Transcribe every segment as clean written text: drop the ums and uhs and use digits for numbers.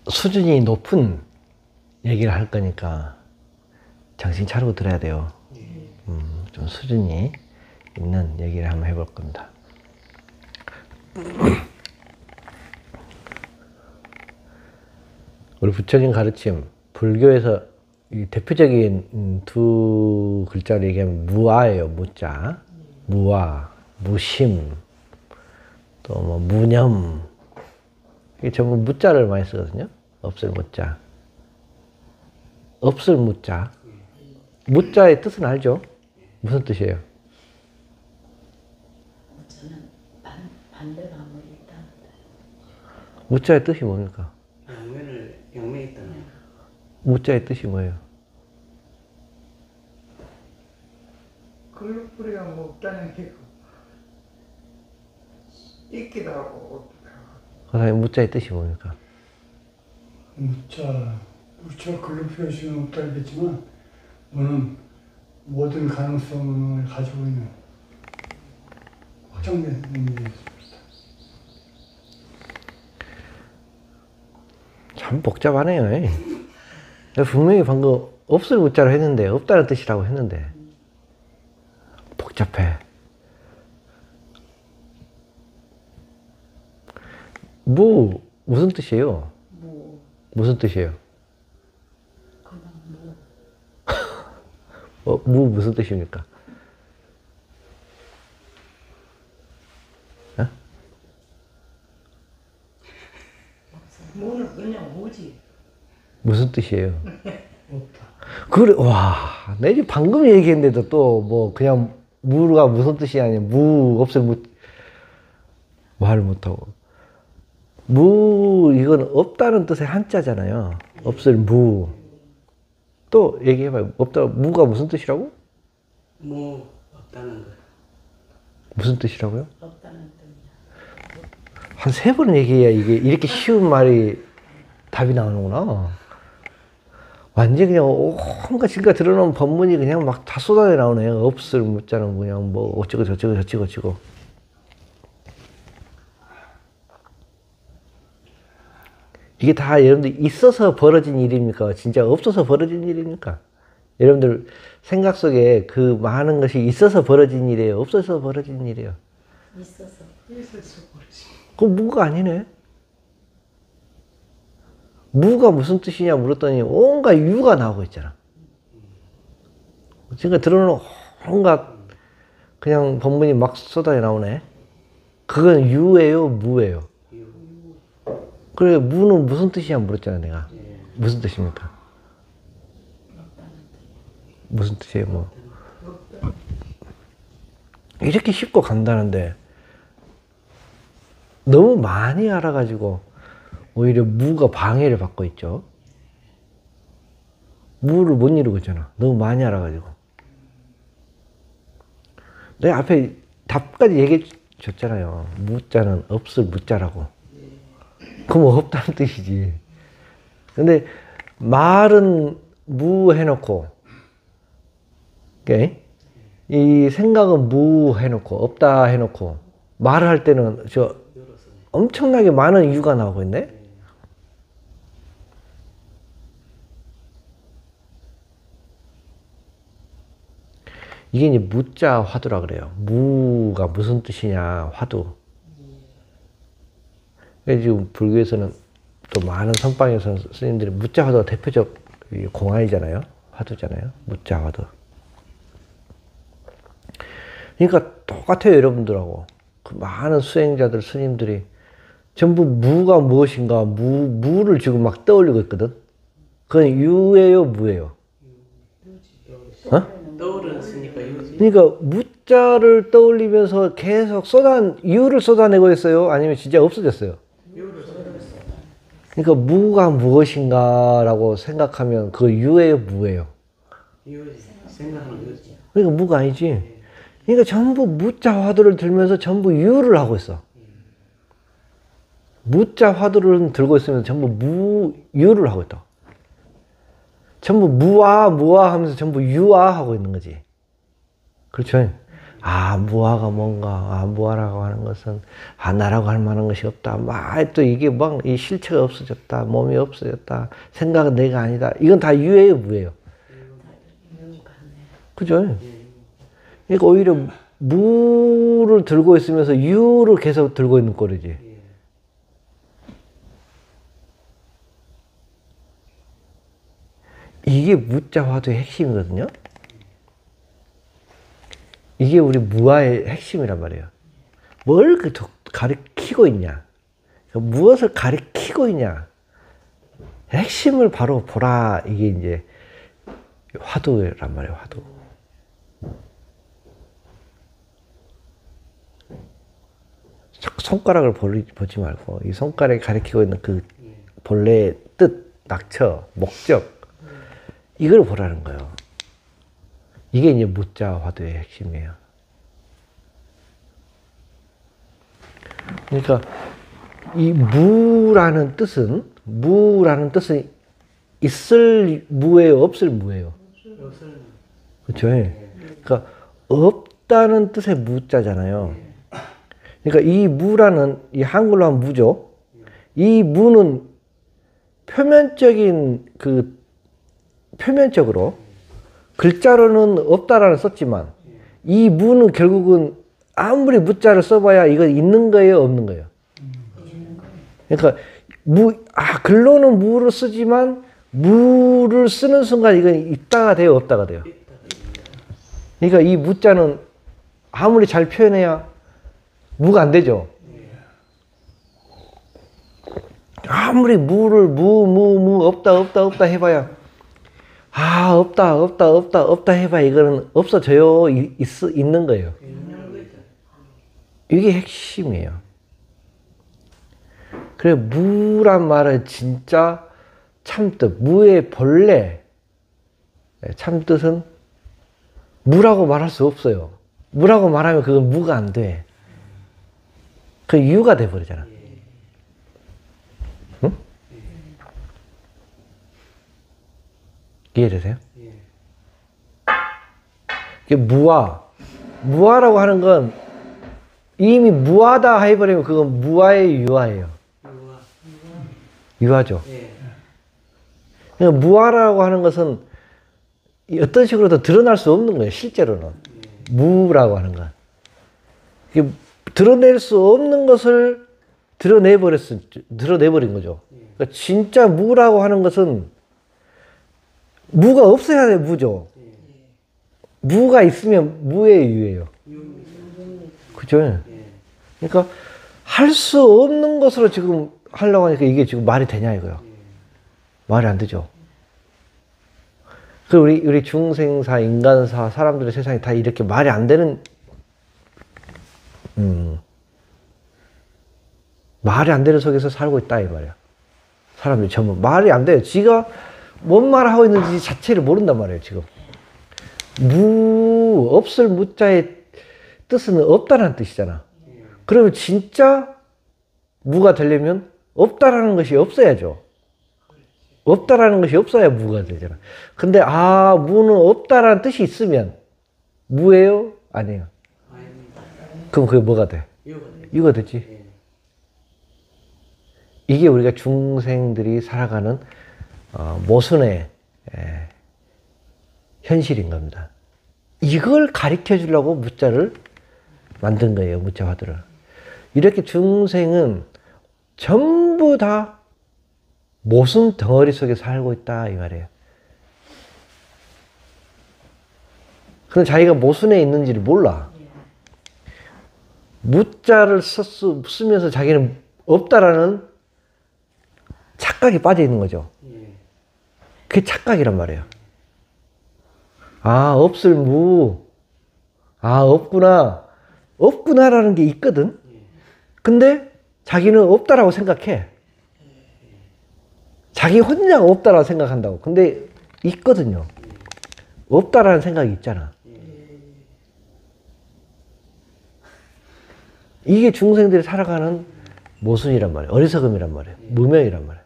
수준이 높은 얘기를 할 거니까 정신 차리고 들어야 돼요. 좀 수준이 있는 얘기를 한번 해볼 겁니다. 우리 부처님 가르침, 불교에서 이 대표적인 두 글자를 얘기하면 무아예요. 무자, 무아, 무심, 또 뭐 무념. 이게 전부 무자를 많이 쓰거든요. 없을 무자, 없을 무자. 무자의 뜻은 알죠? 무슨 뜻이에요? 무자는 반대가 뭐 있다. 무자의 뜻이 뭡니까? 양면에 있다는. 무자의 뜻이 뭐예요? 글루뿌리가 뭐 없다는 얘기고 있기도 하고 없기도 하고. 선생님, 무자의 뜻이 뭡니까? 무자 글로 표시는 없다겠지만 너는 모든 가능성을 가지고 있는 확정된 의미입니다. 참 복잡하네요. 내가 분명히 방금 없을 무자로 했는데, 없다는 뜻이라고 했는데 복잡해. 무슨 뜻이에요? 무슨 뜻이에요? 무슨 뜻입니까? 어? 무는 그냥 무지. 무슨 뜻이에요? 그래, 와, 내가 지금 방금 얘기했는데도 또 뭐 그냥 무가 무슨 뜻이 아니야. 없을 말을 못하고. 이건 없다는 뜻의 한자잖아요. 없을 무. 또 얘기해봐요. 무가 무슨 뜻이라고? 없다는 거. 무슨 뜻이라고요? 없다는 뜻이야. 한 3번 얘기해야 이게 이렇게 쉬운 말이 답이 나오는구나. 완전히 그냥 온갖 지금까지 들어놓은 법문이 그냥 막 다 쏟아져 나오네요. 없을 무자는 그냥 뭐 어쩌고 저쩌고. 이게 다 여러분들 있어서 벌어진 일입니까? 진짜 없어서 벌어진 일입니까? 여러분들 생각 속에 그 많은 것이 있어서 벌어진 일이에요? 없어서 벌어진 일이에요? 있어서 버리지. 그건 무가 아니네. 무가 무슨 뜻이냐 물었더니 온갖 유가 나오고 있잖아. 지금까지 들어놓은 온갖 그냥 법문이 막 쏟아져 나오네. 그건 유예요, 무예요? 그래, 무는 무슨 뜻이냐 물었잖아, 내가. 무슨 뜻입니까? 무슨 뜻이에요, 뭐? 이렇게 쉽고 간단한데, 너무 많이 알아가지고, 오히려 무가 방해를 받고 있죠. 무를 못 이루고 있잖아. 너무 많이 알아가지고. 내가 앞에 답까지 얘기해 줬잖아요. 무자는 없을 무자라고. 그럼 없다는 뜻이지. 근데 말은 무 해놓고, 오케이? 이 생각은 무 해놓고, 없다 해놓고, 말을 할 때는 엄청나게 많은 이유가 나오고 있네? 이게 이제 무자 화두라 그래요. 무가 무슨 뜻이냐, 화두. 지금 불교에서는 또 많은 선방에서 스님들이 무자 화두가 대표적 공안이잖아요. 화두잖아요. 무자 화두. 그러니까 똑같아요, 여러분들하고. 그 많은 수행자들, 스님들이 전부 무가 무엇인가, 무를 지금 막 떠올리고 있거든. 그건 유예요, 무예요? 어? 떠오르니까 유지. 그러니까 무자를 떠올리면서 계속 유를 쏟아내고 있어요? 아니면 진짜 없어졌어요? 그러니까 무가 무엇인가라고 생각하면 그 유예요, 무예요? 유지. 생각하는 유지. 그러니까 무가 아니지. 그러니까 전부 무자 화두를 들면서 전부 유를 하고 있어. 무자 화두를 들고 있으면 전부 유를 하고 있다. 전부 무아 하면서 전부 유아 하고 있는 거지. 그렇죠? 아, 무아가 뭔가, 아, 무아라고 하는 것은, 아, 나라고 할 만한 것이 없다. 막, 또 이게 막, 이 실체가 없어졌다. 몸이 없어졌다. 생각은 내가 아니다. 이건 다 유예요, 무예요? 그죠? 그러니까 오히려 무를 들고 있으면서 유를 계속 들고 있는 꼴이지. 이게 무자 화두의 핵심이거든요. 이게 우리 무아의 핵심이란 말이에요. 뭘 가리키고 있냐? 무엇을 가리키고 있냐? 핵심을 바로 보라. 이게 이제 화두란 말이에요, 화두. 손가락을 보지 말고 이 손가락이 가리키고 있는 그 본래의 뜻, 낙처, 목적 이걸 보라는 거예요. 이게 이제 무자 화두의 핵심이에요. 그러니까 이 무라는 뜻은 있을 무예요, 없을 무예요. 그렇죠. 그러니까 없다는 뜻의 무자잖아요. 그러니까 이 무라는 이 한글로 하면 무죠. 이 무는 표면적으로 글자로는 없다라는 썼지만 이 무는 결국은 아무리 무자를 써봐야 이건 있는 거예요, 없는 거예요. 그러니까 글로는 무를 쓰지만 무를 쓰는 순간 이건 있다가 돼요, 없다가 돼요. 그러니까 이 무자는 아무리 잘 표현해야 무가 안 되죠. 아무리 무를 없다 해봐야 없다 해봐야 이거는 없어져요, 있는 거예요. 이게 핵심이에요. 그래 무란 말은 진짜 참뜻, 무의 본래 참뜻은 무라고 말할 수 없어요. 무라고 말하면 그건 무가 안 돼. 그 유가 돼버리잖아. 응? 이해되세요? 이게 무아라고 하는 건 이미 무아다 해버리면 그건 무아의 유아예요. 유아죠. 그러니까 무아라고 하는 것은 어떤 식으로도 드러날 수 없는 거예요, 실제로는. 무라고 하는 건. 이게 드러낼 수 없는 것을 드러내버린 거죠. 그러니까 진짜 무라고 하는 것은 무가 없어야 돼, 무죠. 무가 있으면 무의 유예요. 그죠? 그러니까 할 수 없는 것으로 지금 하려고 하니까 이게 지금 말이 되냐 이거요. 말이 안 되죠. 그 우리 중생사, 인간사, 사람들의 세상이 다 이렇게 말이 안 되는 말이 안 되는 속에서 살고 있다 이 말이야. 사람들이 전부 말이 안 돼요. 지가 뭔 말을 하고 있는지 자체를 모른단 말이에요. 지금 없을 무자의 뜻은 없다라는 뜻이잖아. 그러면 진짜 무가 되려면 없다라는 것이 없어야죠. 없다라는 것이 없어야 무가 되잖아. 근데 무는 없다라는 뜻이 있으면 무예요? 아니에요? 그럼 그게 뭐가 돼? 유가 되지. 이게 우리가 중생들이 살아가는 모순의 현실인 겁니다. 이걸 가르쳐 주려고 무자를 만든 거예요. 무자 화두를. 이렇게 중생은 전부 다 모순 덩어리 속에 살고 있다 이 말이에요. 근데 자기가 모순에 있는지를 몰라. 무자를 쓰면서 자기는 없다라는 착각이 빠져 있는 거죠. 그게 착각이란 말이에요. 없을 무. 없구나. 없구나라는 게 있거든. 근데 자기는 없다라고 생각해. 자기 혼자가 없다라고 생각한다고. 근데 있거든요. 없다라는 생각이 있잖아. 이게 중생들이 살아가는 모순이란 말이에요. 어리석음이란 말이에요. 무명이란 말이에요.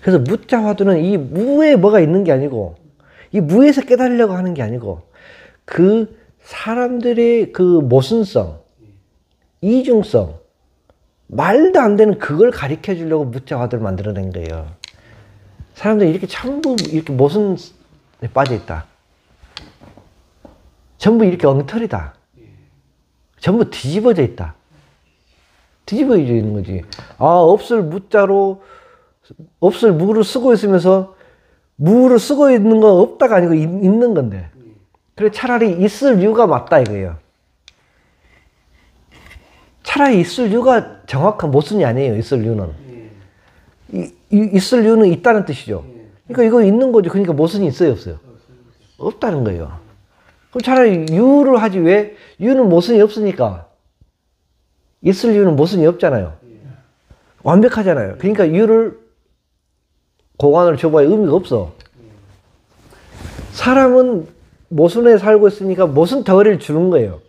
그래서 무자 화두는 이 무에 뭐가 있는 게 아니고 이 무에서 깨달으려고 하는 게 아니고 그 사람들의 그 모순성, 이중성, 말도 안 되는 그걸 가르쳐 주려고 무자화도를 만들어낸 거예요. 사람들이 이렇게 전부 이렇게 모순에 빠져 있다. 전부 이렇게 엉터리다. 전부 뒤집어져 있다. 뒤집어져 있는 거지. 아, 없을 무자로, 없을 무를 쓰고 있으면서 무를 쓰고 있는 건 없다가 아니고 있는 건데. 그래, 차라리 있을 이유가 맞다 이거예요. 차라리 있을 이유가 정확한 모순이 아니에요. 있을 이유는. 있을 이유는 있다는 뜻이죠. 그러니까 이거 있는 거죠. 그러니까 모순이 있어요, 없어요? 없다는 거예요. 그럼 차라리 유를 하지 왜? 유는 모순이 없으니까. 있을 이유는 모순이 없잖아요. 완벽하잖아요. 그러니까 유를 공안으로 줘봐야 의미가 없어. 사람은 모순에 살고 있으니까 모순 덩어리를 주는 거예요.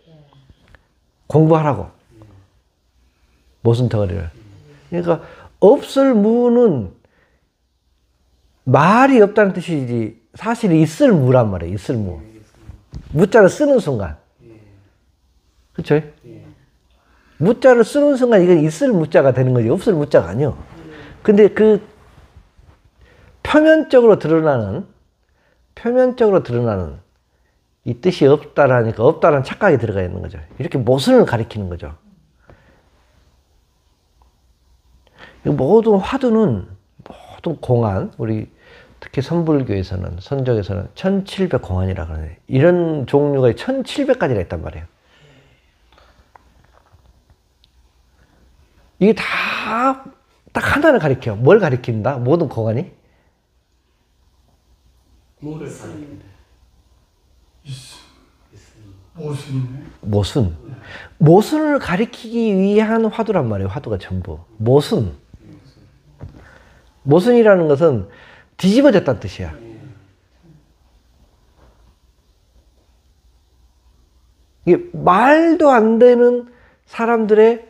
공부하라고. 모순 덩어리를. 그러니까 없을 무는 말이 없다는 뜻이지 사실 있을 무란 말이에요. 있을 무. 무자를 쓰는 순간. 그렇죠? 무자를 쓰는 순간 이건 있을 무자가 되는 거지 없을 무자가 아니요. 근데 그 표면적으로 드러나는 이 뜻이 없다라니까 없다라는 착각이 들어가 있는 거죠. 이렇게 모순을 가리키는 거죠. 모든 화두는 모든 공안, 우리 특히 선불교에서는 선적에서는 1700 공안이라고 하네요. 이런 종류가 1700가지나 있단 말이에요. 이게 다 딱 하나를 가리켜. 뭘 가리킨다? 모든 공안이? 뭐를 가리킨다. 모순이네. 모순. 모순을 가리키기 위한 화두란 말이에요. 화두가 전부. 모순. 모순이라는 것은 뒤집어졌다는 뜻이야. 이게 말도 안 되는 사람들의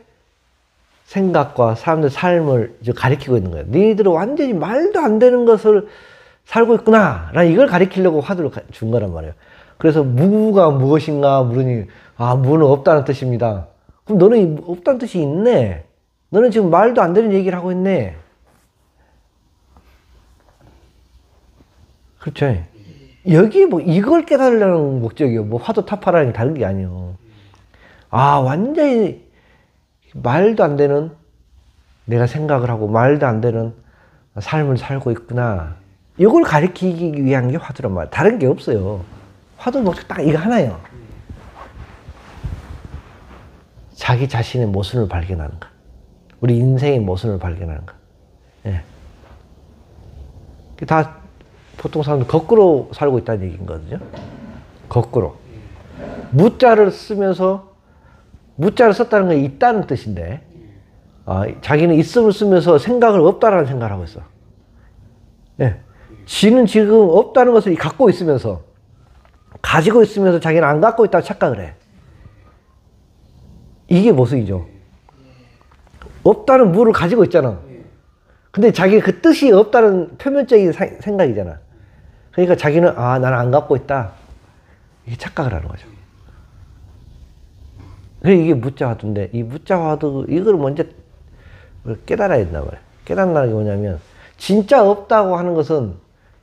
생각과 사람들의 삶을 이제 가리키고 있는 거예요. 너희들은 완전히 말도 안 되는 것을 살고 있구나. 라는 이걸 가리키려고 화두를 준 거란 말이에요. 그래서 무가 무엇인가 물으니, 아, 무는 없다는 뜻입니다. 그럼 너는 없다는 뜻이 있네. 너는 지금 말도 안 되는 얘기를 하고 있네. 그렇죠. 여기 뭐 이걸 깨달으려는 목적이요. 뭐 화두 타파라는 게 다른 게 아니에요. 아, 완전히 말도 안 되는 내가 생각을 하고 말도 안 되는 삶을 살고 있구나. 이걸 가리키기 위한 게 화두란 말이에요. 다른 게 없어요. 화두 목적 딱 이거 하나예요. 자기 자신의 모순을 발견하는 것. 우리 인생의 모순을 발견하는 것. 예. 다 보통 사람들 거꾸로 살고 있다는 얘기거든요. 거꾸로. 무자를 쓰면서 무자를 썼다는 건 있다는 뜻인데 자기는 있음을 쓰면서 생각을 없다라는 생각을 하고 있어. 예. 지는 지금 없다는 것을 갖고 있으면서 가지고 있으면서 자기는 안 갖고 있다고 착각을 해. 이게 모순이죠. 없다는 무를 가지고 있잖아. 근데 자기가 그 뜻이 없다는 표면적인 생각이잖아. 그러니까 자기는 나는 안 갖고 있다. 이게 착각을 하는 거죠. 그래서 이게 무자화두인데 이 무자화두 이걸 먼저 깨달아야 된단 말이에요. 깨닫는 게 뭐냐면 진짜 없다고 하는 것은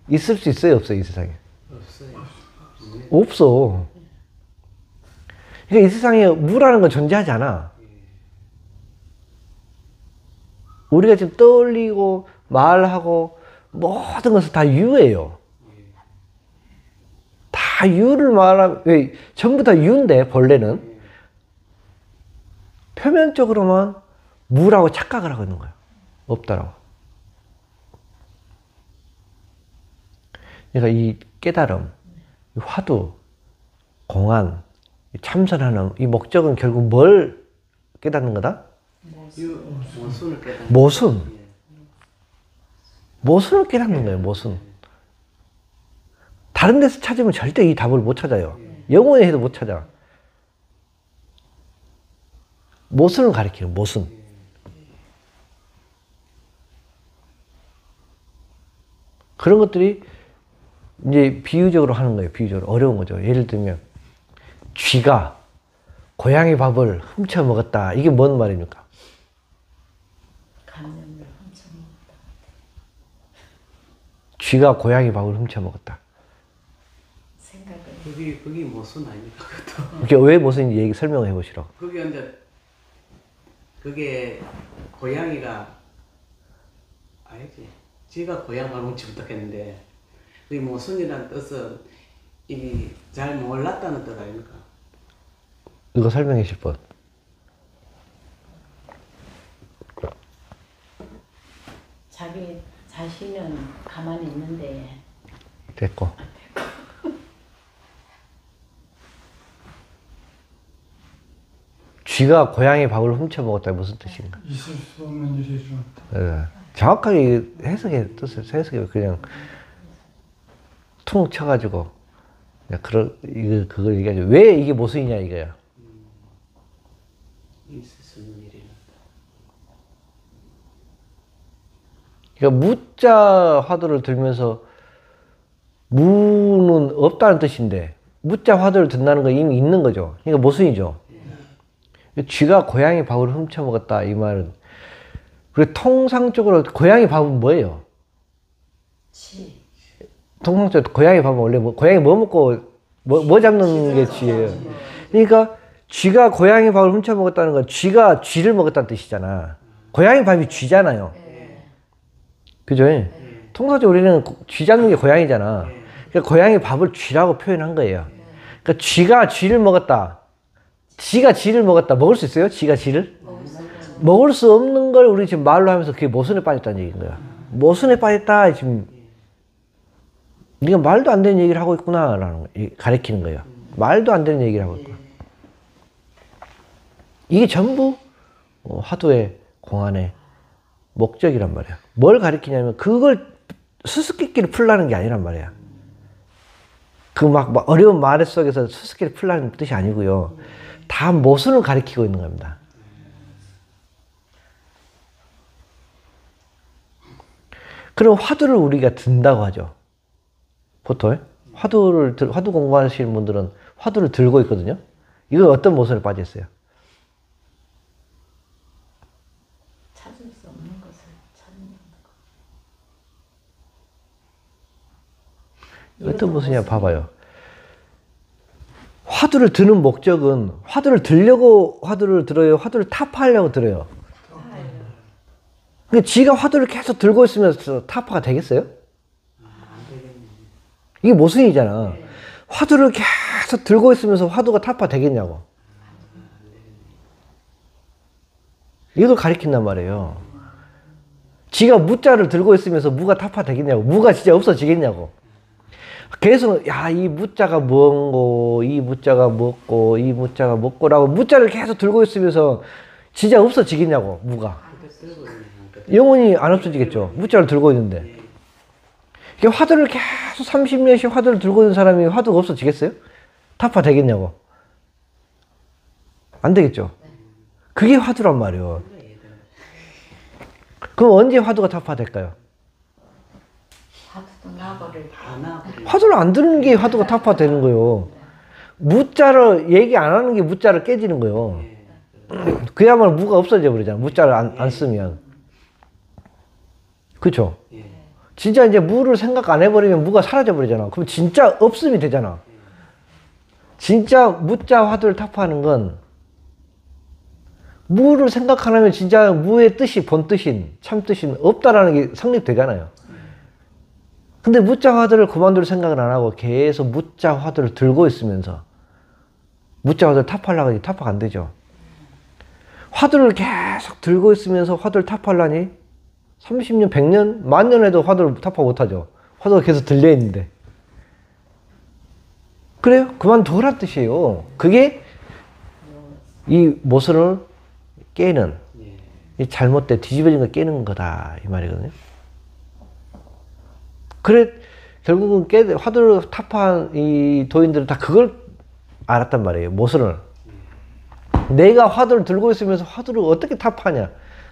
있을 수 있어요, 없어요, 이 세상에? 없어요. 없어. 그러니까 이 세상에 무라는 건 존재하지 않아. 우리가 지금 떠올리고 말하고 모든 것은 다 유예요. 다 유를 말하면 왜 전부 다 유인데 본래는 표면적으로만 무라고 착각을 하고 있는 거예요. 없다라고. 그러니까 이 깨달음, 이 화두, 공안, 이 참선하는 이 목적은 결국 뭘 깨닫는 거다? 모순을 깨닫는 모순. 모순을 깨닫는 거예요, 모순. 다른 데서 찾으면 절대 이 답을 못 찾아요. 영혼에 해도 못 찾아. 모순을 가리키는 모순. 그런 것들이 이제 비유적으로 하는 거예요. 비유적으로. 어려운 거죠. 예를 들면 쥐가 고양이 밥을 훔쳐 먹었다. 이게 뭔 말입니까? 감명을 훔쳐먹었다. 쥐가 고양이 밥을 훔쳐 먹었다. 생각을. 그게 모순 아닙니까? 그것도. 이게 왜 무슨 얘기 설명을 해보시라고. 그게 이제 그게 고양이가 아니지. 쥐가 고양이를 훔치부터 했는데 그게 모순이라는 뜻은 이미 잘 몰랐다는 뜻 아닙니까? 이거 설명해 주실 분. 자기 자신은 가만히 있는데 됐고. 쥐가 고양이 밥을 훔쳐 먹었다. 무슨 뜻인가? 있을 수 없는 일이 일어났다. 예. 정확하게 해석의 뜻을 해석해 그냥 퉁 쳐가지고 그냥 그걸 얘기하죠. 왜 이게 모순이냐 이거야. 있을 수 있는 일이 그러니까 무자 화두를 들면서 무는 없다는 뜻인데 무자 화두를 듣는다는 건 이미 있는 거죠. 그러니까 모순이죠. 쥐가 고양이 밥을 훔쳐 먹었다 이 말은. 그리고 통상적으로 고양이 밥은 뭐예요? 치. 통상적으로 고양이 밥은 원래 고양이 뭐 먹고 뭐 잡는 게 쥐예요. 그러니까 쥐가 고양이 밥을 훔쳐 먹었다는 건 쥐가 쥐를 먹었다는 뜻이잖아. 고양이 밥이 쥐잖아요. 그죠? 통상적으로 우리는 쥐 잡는 게 고양이잖아. 그러니까 고양이 밥을 쥐라고 표현한 거예요. 그러니까 쥐가 쥐를 먹었다. 쥐가 쥐를 먹었다. 먹을 수 있어요? 쥐가 쥐를? 먹을 수 없는 걸 우리 지금 말로 하면서 그게 모순에 빠졌다는 얘기인 거야. 모순에 빠졌다. 지금 네가 말도 안 되는 얘기를 하고 있구나라는 거 가리키는 거예요. 말도 안 되는 얘기를 하고 있구나. 이게 전부 화두의 공안의 목적이란 말이야. 뭘 가리키냐면 그걸 수수께끼를 풀라는 게 아니란 말이야. 그 막 어려운 말 속에서 수수께끼를 풀라는 뜻이 아니고요. 다 모순을 가리키고 있는 겁니다. 그럼 화두를 우리가 든다고 하죠. 보통 화두 공부하시는 분들은 화두를 들고 있거든요. 이건 어떤 모순에 빠져 있어요? 찾을 수 없는 것을 찾는 것. 어떤 모순이냐 봐봐요. 화두를 드는 목적은 화두를 들려고 화두를 들어요? 화두를 타파하려고 들어요? 근데 지가 화두를 계속 들고 있으면서 타파가 되겠어요? 이게 모순이잖아. 화두를 계속 들고 있으면서 화두가 타파 되겠냐고. 이걸 가리킨단 말이에요. 지가 무자를 들고 있으면서 무가 타파 되겠냐고. 무가 진짜 없어지겠냐고. 계속 이 무자가 뭔고 이 무자가 뭐고 이 무자가 뭐고라고 무자를 계속 들고 있으면서 진짜 없어지겠냐고. 무가 영원히 안 없어지겠죠. 무자를 들고 있는데. 화두를 계속 30년씩 화두를 들고 있는 사람이 화두가 없어지겠어요? 타파 되겠냐고. 안 되겠죠. 그게 화두란 말이에요. 그럼 언제 화두가 타파 될까요? 화두도 나버릴 때. 화두를 안 듣는 게 화두가 타파 되는 거예요. 무자를 얘기 안 하는 게 무자를 깨지는 거예요. 그야말로 무가 없어져 버리잖아. 무자를 안 쓰면. 그쵸? 진짜 이제 무를 생각 안 해버리면 무가 사라져 버리잖아. 그럼 진짜 없음이 되잖아. 진짜 무자 화두를 타파하는 건 무를 생각 안 하면 진짜 무의 뜻이 본 뜻인 참 뜻인 없다라는 게 성립되잖아요. 근데 무자 화두를 그만둘 생각을 안 하고 계속 무자 화두를 들고 있으면서 무자 화두를 타파하려고 하니 타파가 안 되죠. 화두를 계속 들고 있으면서 화두를 타파하려니 30년, 100년, 만년 해도 화두를 타파 못하죠. 화두가 계속 들려있는데. 그래요? 그만두란 뜻이에요. 그게 이 모순을 깨는, 이 잘못된 뒤집어진 걸 깨는 거다 이 말이거든요. 그래 결국은 화두를 타파한 이 도인들은 다 그걸 알았단 말이에요. 모순을. 내가 화두를 들고 있으면서 화두를 어떻게 타파하냐.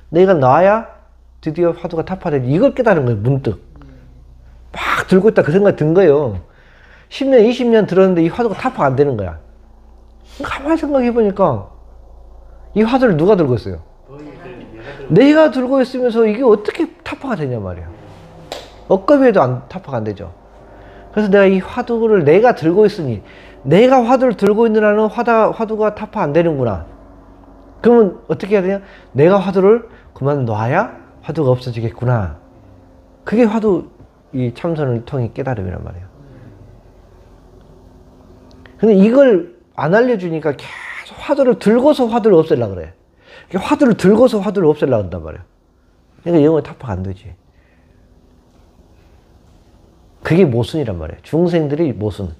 내가 놔야 드디어 화두가 타파되지. 이걸 깨달은 거예요. 문득. 막 들고 있다 그 생각이 든 거예요. 10년, 20년 들었는데 이 화두가 타파가 안 되는 거야. 가만히 생각해 보니까 이 화두를 누가 들고 있어요? 내가 내가 들고 있으면서 이게 어떻게 타파가 되냐 말이야. 억겁에도 타파가 안 되죠. 그래서 내가 이 화두를 내가 들고 있으니, 내가 화두를 들고 있는 한은 화두가 타파 안 되는구나. 그러면 어떻게 해야 되냐? 내가 화두를 그만 놔야 화두가 없어지겠구나. 그게 화두 이 참선을 통해 깨달음이란 말이에요. 근데 이걸 안 알려주니까 계속 화두를 들고서 화두를 없애려고 그래. 화두를 들고서 화두를 없애려고 한단 말이에요. 그러니까 영어 타파가 안 되지. 그게 모순이란 말이에요. 중생들이 모순.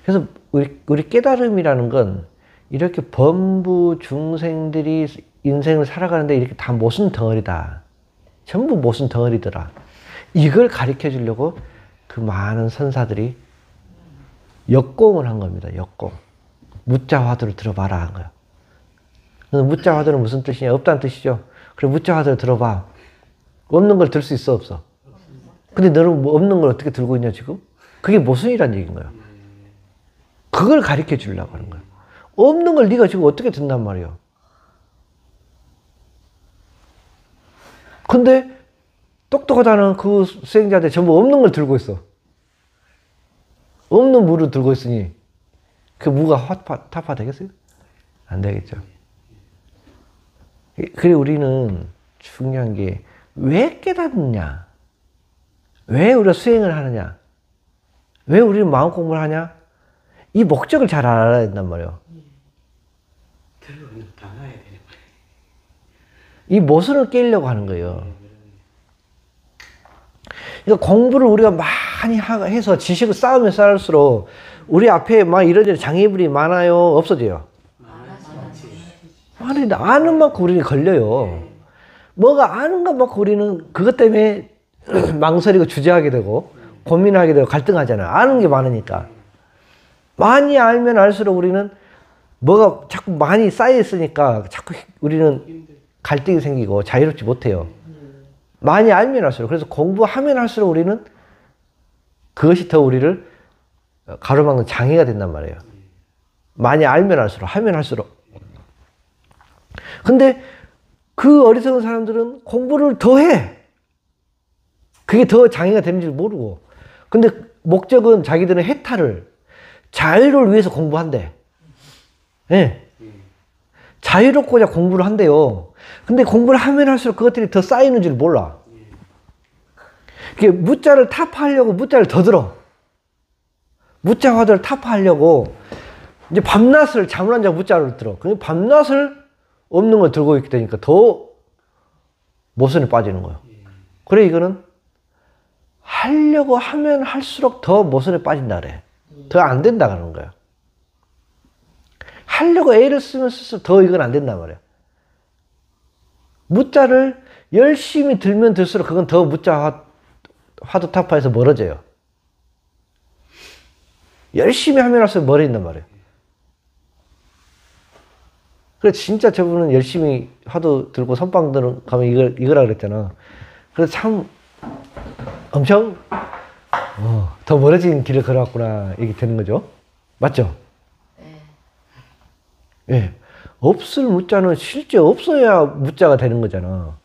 그래서 우리 깨달음이라는 건 이렇게 범부 중생들이 인생을 살아가는데 이렇게 다 모순 덩어리다. 전부 모순 덩어리더라. 이걸 가르쳐 주려고 그 많은 선사들이 역공을 한 겁니다. 역공. 무자화두를 들어봐라 한 거야. 그래서 무자화두는 무슨 뜻이냐? 없다는 뜻이죠. 그래, 무자화두를 들어봐. 없는 걸 들 수 있어, 없어? 근데 너는 뭐 없는 걸 어떻게 들고 있냐, 지금? 그게 모순이란 얘기인 거야. 그걸 가르쳐 주려고 하는 거야. 없는 걸 네가 지금 어떻게 든단 말이야. 근데 똑똑하다는 그 수행자들 전부 없는 걸 들고 있어. 없는 무를 들고 있으니 그 무가 타파 되겠어요? 안 되겠죠. 그래, 우리는 중요한 게 왜 깨닫느냐? 왜 우리가 수행을 하느냐? 왜 우리는 마음 공부를 하냐? 이 목적을 잘 알아야 된단 말이에요. 들고 나가야 되는 거예요. 이 모순을 깨려고 하는 거예요. 그러니까 공부를 우리가 많이 해서 지식을 쌓으면 쌓을수록 우리 앞에 막 이런저런 장애물이 많아요? 없어져요? 많은데 아는 만큼 우리는 걸려요. 뭐가 아는 것만큼 우리는 그것 때문에 망설이고 주저하게 되고 고민하게 되고 갈등하잖아요. 아는 게 많으니까. 많이 알면 알수록 우리는 뭐가 자꾸 많이 쌓여 있으니까 자꾸 우리는 갈등이 생기고 자유롭지 못해요. 많이 알면 할수록. 그래서 공부하면 할수록 우리는 그것이 더 우리를 가로막는 장애가 된단 말이에요. 많이 알면 할수록, 하면 할수록. 근데 그 어리석은 사람들은 공부를 더 해. 그게 더 장애가 되는 줄 모르고. 근데 목적은 자기들은 해탈을, 자유를 위해서 공부한대. 예. 자유롭고자 공부를 한대요. 근데 공부를 하면 할수록 그것들이 더 쌓이는 줄 몰라. 이게 무자를 타파하려고 무자를 더 들어. 무자 화두를 타파하려고 이제 밤낮을 잠을 안 자고 무자를 들어. 그럼 밤낮을 없는 걸 들고 있게 되니까 더 모순에 빠지는 거예요. 그래, 이거는 하려고 하면 할수록 더 모순에 빠진다 그래. 더 안 된다 그러는 거예요. 하려고 애를 쓰면 쓸수록 더 이건 안 된단 말이에요. 무자를 열심히 들면 들수록 그건 더 무자 화두 타파에서 멀어져요. 열심히 하면 할수록 멀어진단 말이에요. 그래서 진짜 저분은 열심히 화두 들고 선방 가면 이거라 그랬잖아. 그래서 참 엄청 더 멀어진 길을 걸어왔구나 이게 되는 거죠. 맞죠? 예. 없을 무자는 실제 없어야 무자가 되는 거잖아.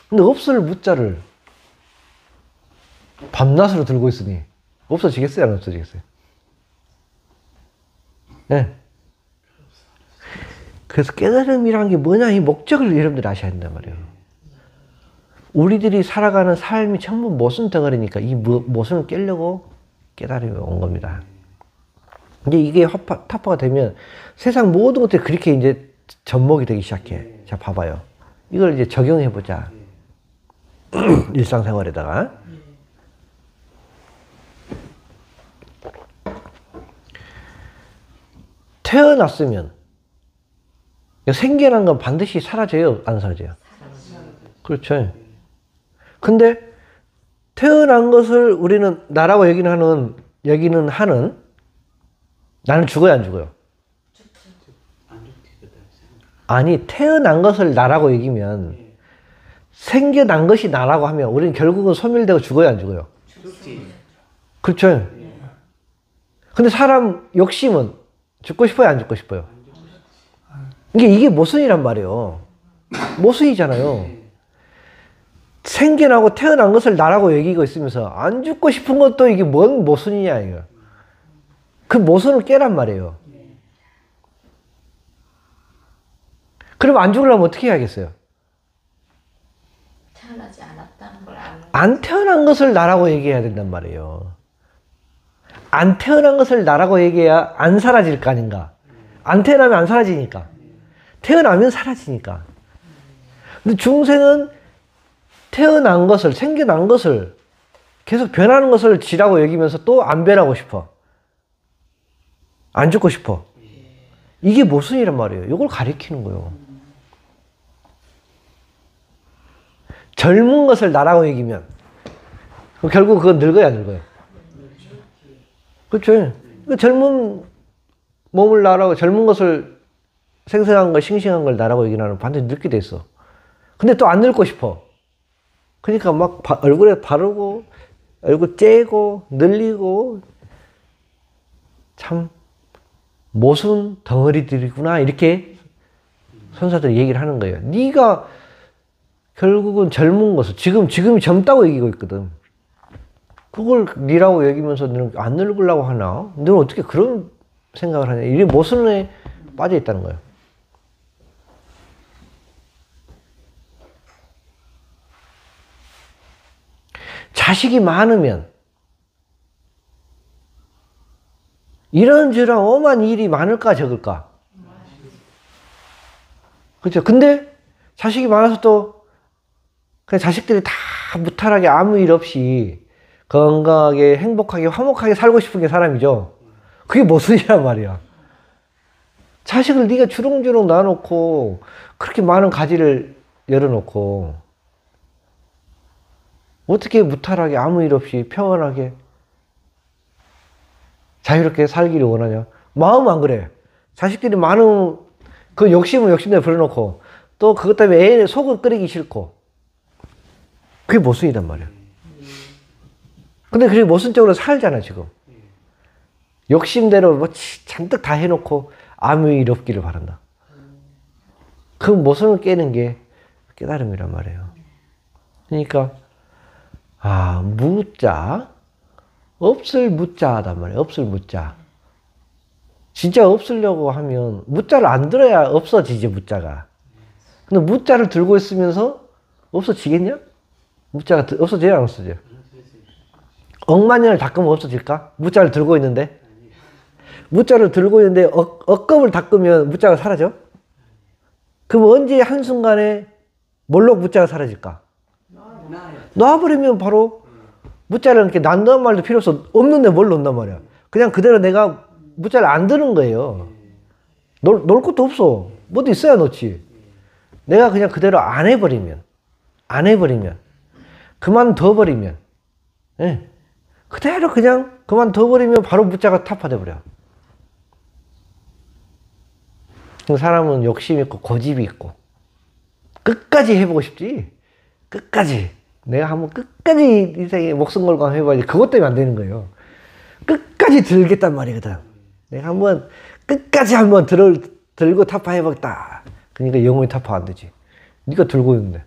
근데 없을 무자를 밤낮으로 들고 있으니 없어지겠어요? 안 없어지겠어요? 예. 그래서 깨달음이란 게 뭐냐, 이 목적을 여러분들이 아셔야 된단 말이에요. 우리들이 살아가는 삶이 전부 모순 덩어리니까 이 모순을 깨려고 깨달음이 온 겁니다. 이제 이게 타파가 되면 세상 모든 것들이 그렇게 이제 접목이 되기 시작해. 자, 봐봐요. 이걸 이제 적용해보자. 일상생활에다가. 태어났으면 생겨난 건 반드시 사라져요? 안 사라져요? 그렇죠. 근데 태어난 것을 우리는 나라고 여기는 하는 나는 죽어요, 안 죽어요? 아니, 태어난 것을 나라고 여기면 생겨난 것이 나라고 하면 우리는 결국은 소멸되고 죽어요, 안 죽어요? 죽지. 그렇죠. 근데 사람 욕심은 죽고 싶어요, 안 죽고 싶어요? 이게 모순이란 말이에요. 모순이잖아요. 생겨나고 태어난 것을 나라고 여기고 있으면서 안 죽고 싶은 것도 이게 뭔 모순이냐, 이거. 그 모순을 깨란 말이에요. 그럼 안 죽으려면 어떻게 해야겠어요? 태어나지 않았다는 걸 아는 안 태어난 것을 나라고 얘기해야 된단 말이에요. 안 태어난 것을 나라고 얘기해야 안 사라질 거 아닌가. 안 태어나면 안 사라지니까. 태어나면 사라지니까. 근데 중생은 태어난 것을, 생겨난 것을, 계속 변하는 것을 지라고 여기면서 또 안 변하고 싶어. 안 죽고 싶어. 이게 모순이란 말이에요. 이걸 가리키는 거예요. 젊은 것을 나라고 여기면 결국 그건 늙어야 늙어요. 그렇죠. 그 젊은 몸을 나라고, 젊은 것을, 생생한 걸, 싱싱한 걸 나라고 여기나는 반드시 늙게 돼 있어. 근데 또 안 늙고 싶어. 그러니까 막 얼굴에 바르고, 얼굴 째고, 늘리고, 참, 모순 덩어리들이구나. 이렇게 선사들이 얘기를 하는 거예요. 네가 결국은 젊은 것을, 지금이 젊다고 얘기하고 있거든. 그걸 니라고 여기면서 너는 안 늙으려고 하나? 너는 어떻게 그런 생각을 하냐? 이게 모순에 빠져 있다는 거예요. 자식이 많으면 이런저런 엄한 일이 많을까 적을까? 그렇죠. 근데 자식이 많아서 또 그냥 자식들이 다 무탈하게 아무 일 없이 건강하게 행복하게 화목하게 살고 싶은 게 사람이죠. 그게 모순이란 말이야. 자식을 네가 주렁주렁 놔놓고 그렇게 많은 가지를 열어놓고 어떻게 무탈하게 아무 일 없이 평안하게 자유롭게 살기를 원하냐? 마음은 안 그래. 자식들이 많은 그 욕심을 욕심대로 불어넣고 또 그것 때문에 애 속을 끓이기 싫고 그게 모순이란 말이야. 근데 그게 모순적으로 살잖아 지금. 욕심대로 뭐 잔뜩 다 해놓고 아무 일 없기를 바란다. 그 모순을 깨는 게 깨달음이란 말이에요. 그러니까 무자, 없을 무자단 말이에요. 없을 무자. 진짜 없으려고 하면 무자를 안 들어야 없어지지 무자가. 근데 무자를 들고 있으면서 없어지겠냐? 무자가 없어져야 안 없어져? 억만 년을 닦으면 없어질까? 무자를 들고 있는데? 무자를 들고 있는데 억겁을 닦으면 무자가 사라져? 그럼 언제 한순간에 몰록 무자가 사라질까? 놔버리면 바로 무자를 이렇게 난다는 말도 필요 없어. 없는데 뭘 놓는단 말이야. 그냥 그대로 내가 무자를 안 드는 거예요. 놓을 것도 없어. 뭐도 있어야 놓지. 내가 그냥 그대로 안 해버리면 그만둬버리면 예. 그대로 그냥 그만둬버리면 바로 무자가 타파돼버려. 사람은 욕심 있고 고집이 있고 끝까지 해보고 싶지. 끝까지 내가 한번 끝까지 인생에 목숨 걸고 한번 해봐야지. 그것 때문에 안 되는 거예요. 끝까지 들겠단 말이거든. 내가 한번 끝까지 한번 들고 타파해보겠다. 그러니까 영원히 타파 안 되지. 네가 들고 있는데.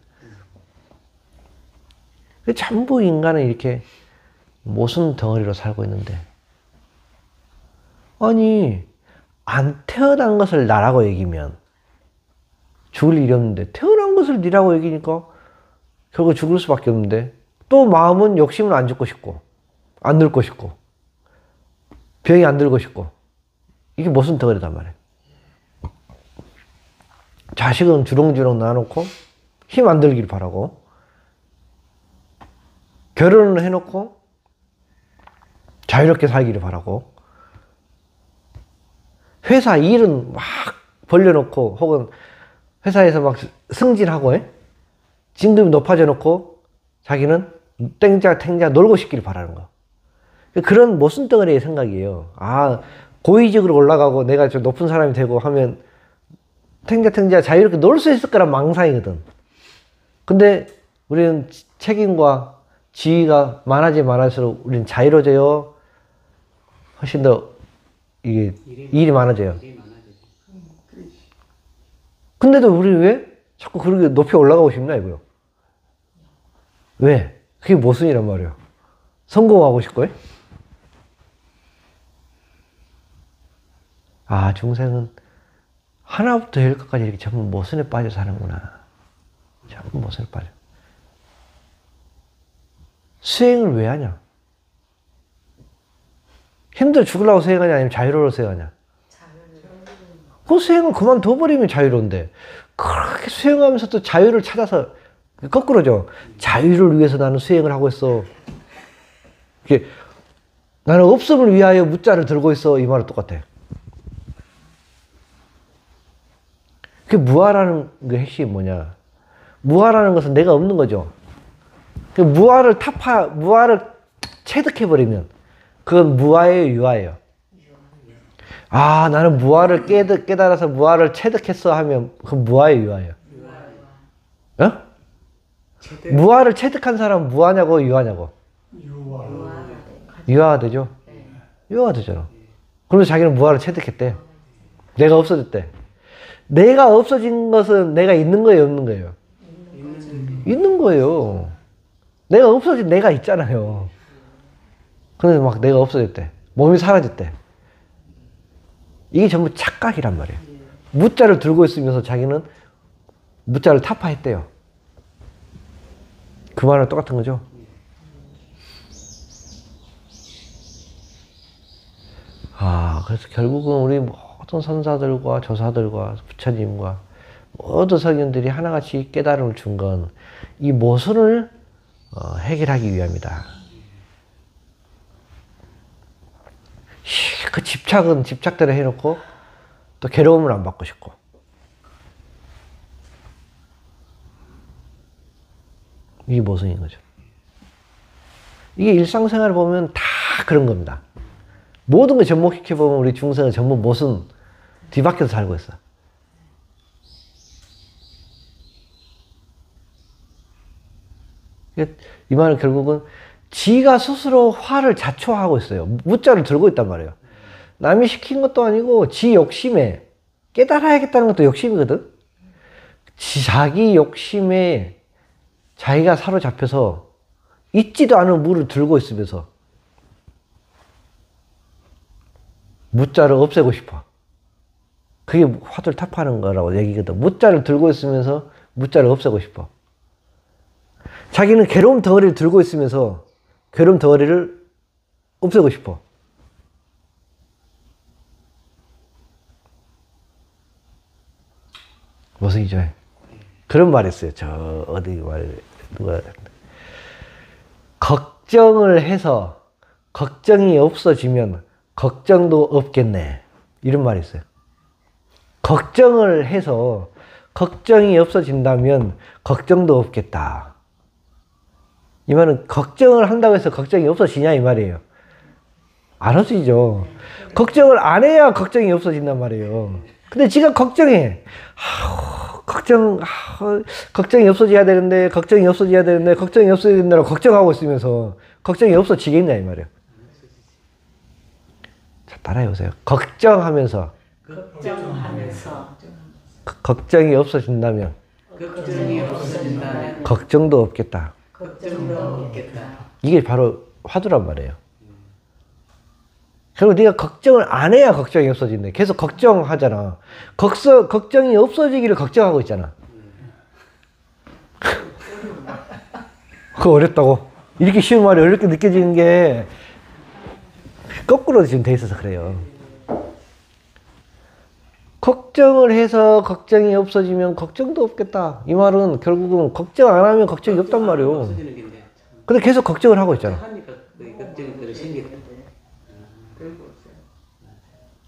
전부 인간은 이렇게 모순 덩어리로 살고 있는데 아니 안 태어난 것을 나라고 여기면 죽을 일이 없는데 태어난 것을 니라고 여기니까 결국 죽을 수밖에 없는데 또 마음은 욕심은 안 죽고 싶고 안 늙고 싶고 병이 안 들고 싶고 이게 모순 덩어리단 말이에요. 자식은 주렁주렁 놔놓고 힘 안 들기를 바라고 결혼을 해놓고 자유롭게 살기를 바라고 회사 일은 막 벌려놓고 혹은 회사에서 막 승진하고 진급이 높아져 놓고 자기는 땡자 놀고 싶기를 바라는 거. 그런 모순덩어리의 생각이에요. 고위직으로 올라가고 내가 좀 높은 사람이 되고 하면 탱자 자유롭게 놀 수 있을 거란 망상이거든. 근데 우리는 책임과 지위가 많아질수록 우리는 자유로워져요. 훨씬 더 이게 일이 많아져요. 일이 많아지지. 근데도 우리 왜 자꾸 그렇게 높이 올라가고 싶나 이거요? 왜? 그게 모순이란 말이에요. 성공하고 싶고요? 아, 중생은 하나부터 열까지 이렇게 전부 모순에 빠져 사는구나. 전부 모순에 빠져. 수행을 왜 하냐? 힘들어 죽으려고 수행하냐? 아니면 자유로워 수행하냐? 그 수행을 그만둬버리면 자유로운데, 그렇게 수행하면서 또 자유를 찾아서, 거꾸로죠. 자유를 위해서 나는 수행을 하고 있어. 이게 나는 없음을 위하여 무자를 들고 있어. 이 말은 똑같아. 그 무아라는 게 핵심이 뭐냐? 무아라는 것은 내가 없는 거죠. 그 무아를 체득해버리면 그건 무아의 유아예요. 아, 나는 무아를 깨달아서 무아를 체득했어 하면 그건 무아의 유아예요. 어? 무아를 체득한 사람은 무아냐고 유아냐고? 유아가 되죠? 유아가 되잖아. 그러면서 자기는 무아를 체득했대. 내가 없어졌대. 내가 없어진 것은 내가 있는 거예요, 없는 거예요? 있는 거예요. 내가 없어진 내가 있잖아요. 그런데 막 내가 없어졌대. 몸이 사라졌대. 이게 전부 착각이란 말이에요. 무자를 들고 있으면서 자기는 무자를 타파했대요. 그 말은 똑같은 거죠. 아, 그래서 결국은 우리 모든 선사들과 조사들과 부처님과 모든 성현들이 하나같이 깨달음을 준 건 이 모순을 해결하기 위함이다. 그 집착은 집착대로 해놓고 또 괴로움을 안 받고 싶고. 이게 모순인 거죠. 이게 일상생활을 보면 다 그런 겁니다. 모든 걸 접목시켜보면 우리 중생은 전부 모순 뒤바뀌어서 살고 있어. 이 말은 결국은 지가 스스로 화를 자초하고 있어요. 무자를 들고 있단 말이에요. 남이 시킨 것도 아니고 지 욕심에 깨달아야겠다는 것도 욕심이거든. 자기 욕심에 자기가 사로잡혀서 있지도 않은 무를 들고 있으면서 무자를 없애고 싶어. 그게 화두를 타파하는 거라고 얘기거든. 무자를 들고 있으면서 무자를 없애고 싶어. 자기는 괴로움 덩어리를 들고 있으면서 괴로움 덩어리를 없애고 싶어. 무슨 이죠? 그런 말 했어요. 저 어디 말 누가 걱정을 해서 걱정이 없어지면 걱정도 없겠네. 이런 말이 있어요. 걱정을 해서 걱정이 없어진다면 걱정도 없겠다. 이 말은 걱정을 한다고 해서 걱정이 없어지냐 이 말이에요. 안 없어지죠. 걱정을 안 해야 걱정이 없어진단 말이에요. 근데 지가 걱정해. 걱정이 없어져야 되는데, 걱정이 없어져야 되는데, 걱정이 없어져야 된다고 걱정하고 있으면서 걱정이 없어지겠냐 이 말이에요. 자, 따라해보세요. 걱정하면서 걱정이 없어진다면 걱정도 없겠다. 이게 바로 화두란 말이에요. 그리고 네가 걱정을 안 해야 걱정이 없어진대. 계속 걱정하잖아. 걱정이 없어지기를 걱정하고 있잖아. 그거 어렵다고? 이렇게 쉬운 말이 어렵게 느껴지는 게 거꾸로 지금 돼 있어서 그래요. 걱정을 해서 걱정이 없어지면 걱정도 없겠다. 이 말은 결국은 걱정 안 하면 걱정이 없단 말이에요. 근데 계속 걱정을 하고 있잖아.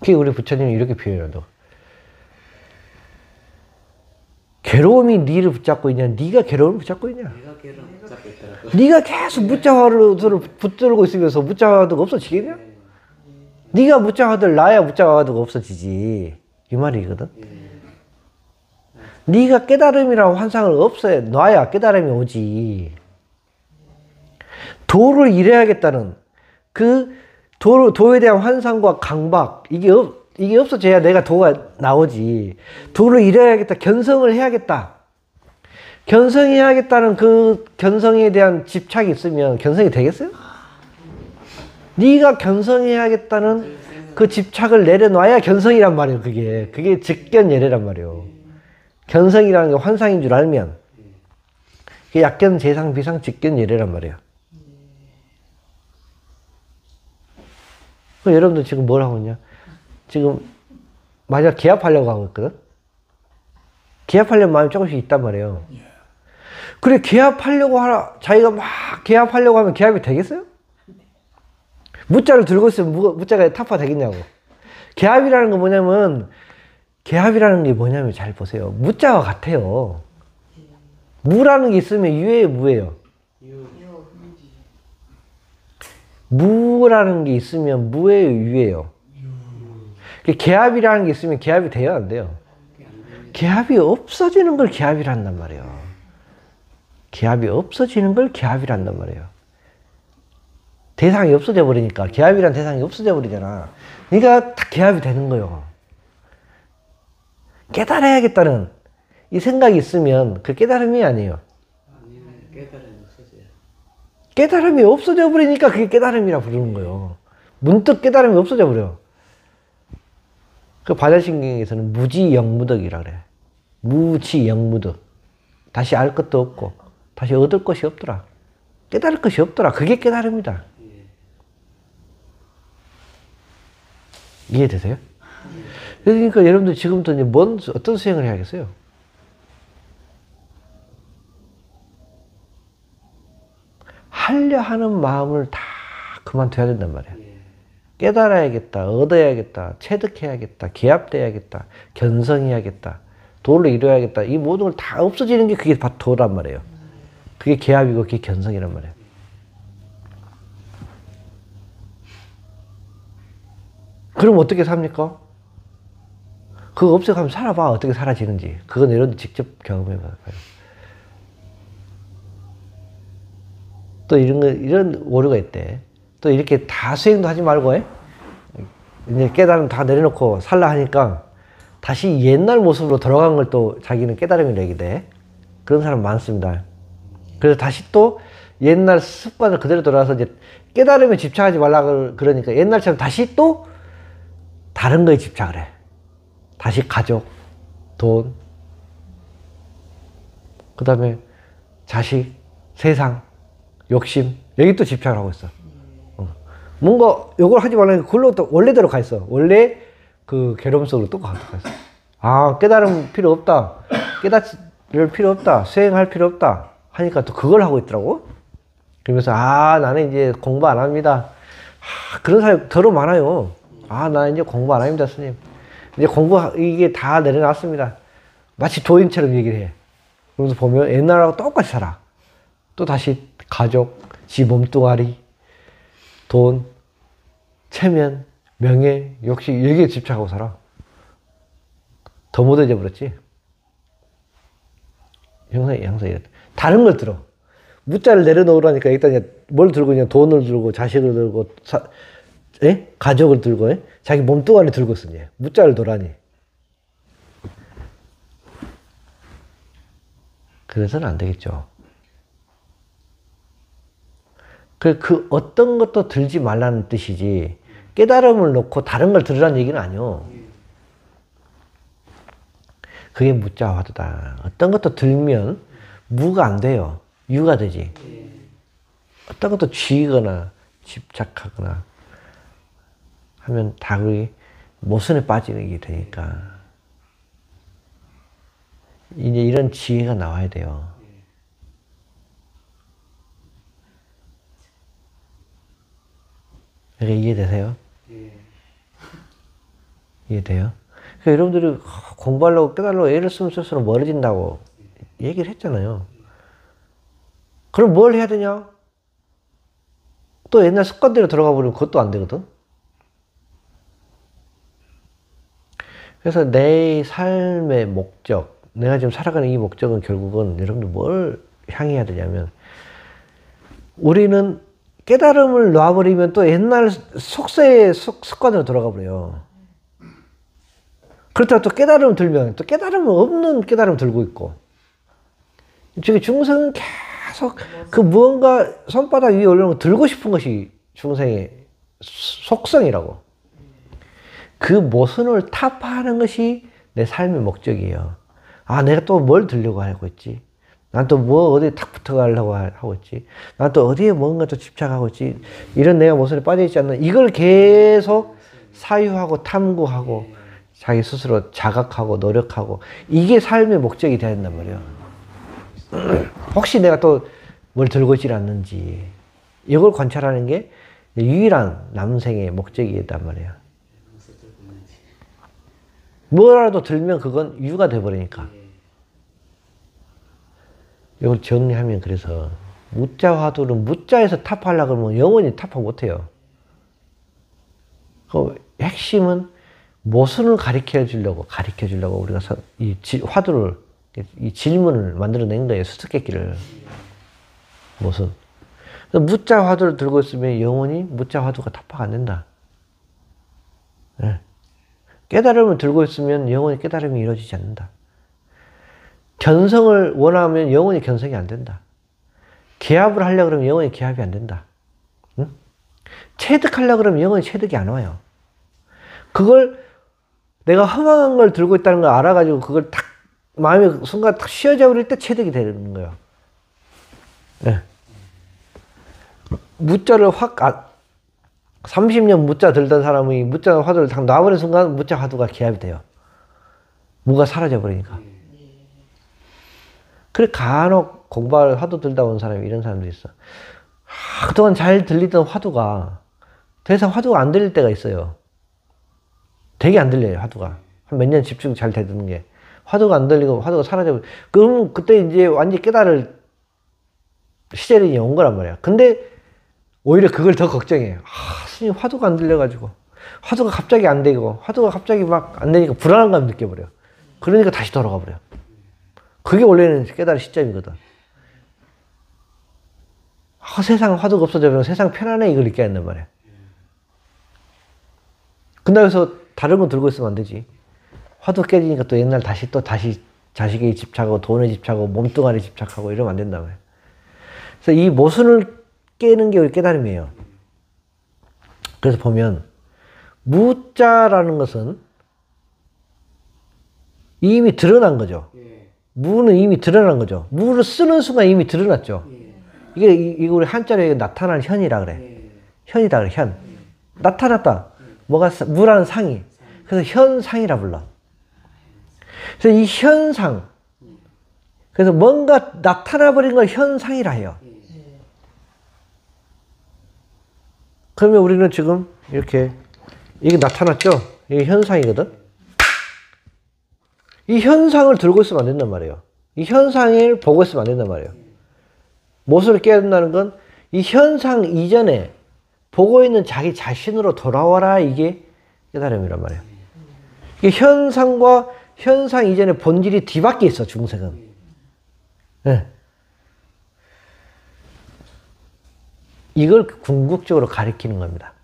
그게 우리 부처님이 이렇게 표현해요. 괴로움이 니를 붙잡고 있냐? 네가 괴로움을 붙잡고 있냐? 네가 계속 무자화를 붙들고 있으면서 무자화도가 없어지겠냐? 네가 무자화들 놔야 무자화도가 없어지지. 이 말이거든. 네가 깨달음이라는 환상을 없애 놔야 깨달음이 오지. 도를 이뤄야겠다는 그 도에 대한 환상과 강박, 이게 없어져야 내가 도가 나오지. 도를 이뤄야겠다. 견성을 해야겠다. 견성해야겠다는 그 견성에 대한 집착이 있으면 견성이 되겠어요? 네가 견성해야겠다는 그 집착을 내려놔야 견성이란 말이에요. 그게 직견예래란 말이에요. 견성이라는 게 환상인 줄 알면 그게 약견, 재상, 비상, 직견예래란 말이에요. 여러분들 지금 뭘 하고 있냐? 지금 만약 기합하려고 하고 있거든? 기합하려는 마음이 조금씩 있단 말이에요. 그래, 기합하려고 자기가 막 기합하려고 하면 기합이 되겠어요? 무자를 들고 있으면 무자가 타파 되겠냐고. 기합이라는 게 뭐냐면 잘 보세요. 무자와 같아요. 무라는 게 있으면 유예요, 무예요? 무라는 게 있으면 무예요, 유예요? 개합이라는 게 있으면 개합이 돼요, 안 돼요? 개합이 없어지는 걸 개합이란단 말이에요. 개합이 없어지는 걸 개합이란단 말이에요. 대상이 없어져 버리니까, 개합이란 대상이 없어져 버리잖아. 그러니까 다 개합이 되는 거예요. 깨달아야겠다는 이 생각이 있으면 그 깨달음이 아니에요. 깨달음이 없어져요. 깨달음이 없어져 버리니까 그게 깨달음이라 부르는 거예요. 문득 깨달음이 없어져 버려. 그 반야신경에서는 무지영무덕이라 그래. 무지영무덕. 다시 알 것도 없고 다시 얻을 것이 없더라. 깨달을 것이 없더라. 그게 깨달음이다. 이해되세요? 그러니까 여러분들 지금부터 이제 어떤 수행을 해야겠어요? 하려 하는 마음을 다 그만둬야 된단 말이야. 깨달아야겠다, 얻어야겠다, 체득해야겠다, 기합돼야겠다, 견성해야겠다, 도를 이뤄야겠다. 이 모든 걸 다 없어지는 게 그게 도란 말이에요. 그게 기합이고 그게 견성이란 말이에요. 그럼 어떻게 삽니까? 그거 없애가면 살아봐. 어떻게 사라지는지. 그건 여러분들 직접 경험해봐요. 또 이런 오류가 있대. 또 이렇게 다 수행도 하지 말고, 이제 깨달음 다 내려놓고 살라 하니까 다시 옛날 모습으로 돌아간 걸 또 자기는 깨달음이라 얘기돼. 그런 사람 많습니다. 그래서 다시 또 옛날 습관을 그대로 돌아와서 이제 깨달음에 집착하지 말라 그러니까 옛날처럼 다시 또 다른 거에 집착을 해. 다시 가족, 돈, 그 다음에 자식, 세상, 욕심, 여기 또 집착을 하고 있어. 뭔가 요걸 하지 말라니까 그걸로 또 원래대로 가 있어. 원래 그 괴로움 속으로 또 가 있어. 아, 깨달음 필요 없다. 깨달을 필요 없다. 수행할 필요 없다. 하니까 또 그걸 하고 있더라고. 그러면서 나는 이제 공부 안 합니다. 그런 사람이 더러 많아요. 나 이제 공부 안 합니다, 스님. 이제 이게 다 내려놨습니다. 마치 도인처럼 얘기를 해. 그러면서 보면 옛날하고 똑같이 살아. 또 다시 가족, 지 몸뚱아리, 돈, 체면, 명예, 역시 여기에 집착하고 살아. 더 못해져 버렸지. 형상이 이랬다. 다른 걸 들어. 무자를 내려놓으라니까 일단 뭘 들고 있냐? 돈을 들고, 자식을 들고, 가족을 들고, 자기 몸뚱아리 들고 있으니. 무자를 놓으라니. 그래서는 안 되겠죠. 그 어떤 것도 들지 말라는 뜻이지 깨달음을 놓고 다른 걸 들으라는 얘기는 아니요. 그게 무자화두다. 어떤 것도 들면 무가 안 돼요. 유가 되지. 어떤 것도 쥐거나 집착하거나 하면 다 그게 모순에 빠지는 게 되니까 이제 이런 지혜가 나와야 돼요. 그러니까 이해되세요? 이해돼요? 그러니까 여러분들이 공부하려고 깨달으려고 애를 쓰면 쓸수록 멀어진다고 얘기를 했잖아요. 그럼 뭘 해야 되냐? 또 옛날 습관대로 들어가 버리면 그것도 안 되거든? 그래서 내 삶의 목적, 내가 지금 살아가는 이 목적은 결국은 여러분들 뭘 향해야 되냐면 우리는 깨달음을 놔버리면 또 옛날 속세의 습관으로 돌아가 버려요. 그렇다고 또 깨달음 들면 또 깨달음 없는 깨달음 들고 있고. 지금 중생은 계속 그 무언가 손바닥 위에 올려놓은 거 들고 싶은 것이 중생의 속성이라고. 그 모순을 타파하는 것이 내 삶의 목적이에요. 아, 내가 또 뭘 들려고 하고 있지? 난 또 뭐 어디에 탁 붙어가려고 하고 있지? 난 또 어디에 뭔가 또 집착하고 있지? 이런 내가 모순에 빠져있지 않나? 이걸 계속 사유하고 탐구하고 자기 스스로 자각하고 노력하고 이게 삶의 목적이 되어야 된단 말이에요. 혹시 내가 또 뭘 들고 있지 않는지 이걸 관찰하는 게 유일한 남생의 목적이란 말이에요. 뭐라도 들면 그건 유가 돼버리니까. 이걸 정리하면 그래서 무자 화두는 무자에서 타파하려고 그러면 영원히 타파 못해요. 그 핵심은 모순을 가르쳐 주려고 우리가 이 화두를, 이 질문을 만들어낸 거예요. 수수께끼를. 모순. 무자 화두를 들고 있으면 영원히 무자 화두가 타파가 안 된다. 네. 깨달음을 들고 있으면 영원히 깨달음이 이루어지지 않는다. 견성을 원하면 영원히 견성이 안 된다. 계합을 하려고 그러면 영원히 계합이 안 된다. 응? 체득하려고 그러면 영원히 체득이 안 와요. 그걸 내가 허망한 걸 들고 있다는 걸 알아가지고 그걸 딱 마음이 순간 딱 쉬어져 버릴 때 체득이 되는 거예요. 네. 무자를 확 30년 무자 들던 사람이 무자 화두를 딱 놔버린 순간 무자 화두가 계합이 돼요. 무가 사라져 버리니까. 그래 간혹 공부를 화두 들다 온 사람이 이런 사람도 있어. 그동안 잘 들리던 화두가 더 이상 화두가 안 들릴 때가 있어요. 되게 안 들려요, 화두가. 한 몇 년 집중 잘 되던 게. 화두가 안 들리고 화두가 사라져. 그럼 그때 이제 완전히 깨달을 시절이 온 거란 말이야. 근데 오히려 그걸 더 걱정해요. 스님 화두가 안 들려가지고. 화두가 갑자기 안 되고, 화두가 갑자기 막 안 되니까 불안감 느껴버려. 그러니까 다시 돌아가 버려. 그게 원래는 깨달을 시점이거든. 세상 화두가 없어지면 세상 편안해 이걸 느껴야 한단 말이야. 근데 다른 거 들고 있으면 안 되지. 화두 깨지니까 또 옛날 다시 자식에 집착하고 돈에 집착하고 몸뚱아리에 집착하고 이러면 안 된단 말이야. 그래서 이 모순을 깨는 게 우리 깨달음이에요. 그래서 보면 무자라는 것은 이미 드러난 거죠. 무는 이미 드러난 거죠. 무를 쓰는 순간 이미 드러났죠. 이게 우리 한자로 나타나는 현이라 그래. 현이다 그래, 현. 나타났다. 뭐가, 무라는 상이. 그래서 현상이라 불러. 그래서 이 현상. 그래서 뭔가 나타나버린 걸 현상이라 해요. 그러면 우리는 지금 이렇게, 이게 나타났죠? 이게 현상이거든? 이 현상을 들고 있으면 안 된단 말이에요. 이 현상을 보고 있으면 안 된단 말이에요. 모습을 깨야 된다는 건 이 현상 이전에 보고 있는 자기 자신으로 돌아와라, 이게 깨달음이란 말이에요. 이 현상과 현상 이전의 본질이 뒤바뀌어 있어, 중생은. 네. 이걸 궁극적으로 가리키는 겁니다.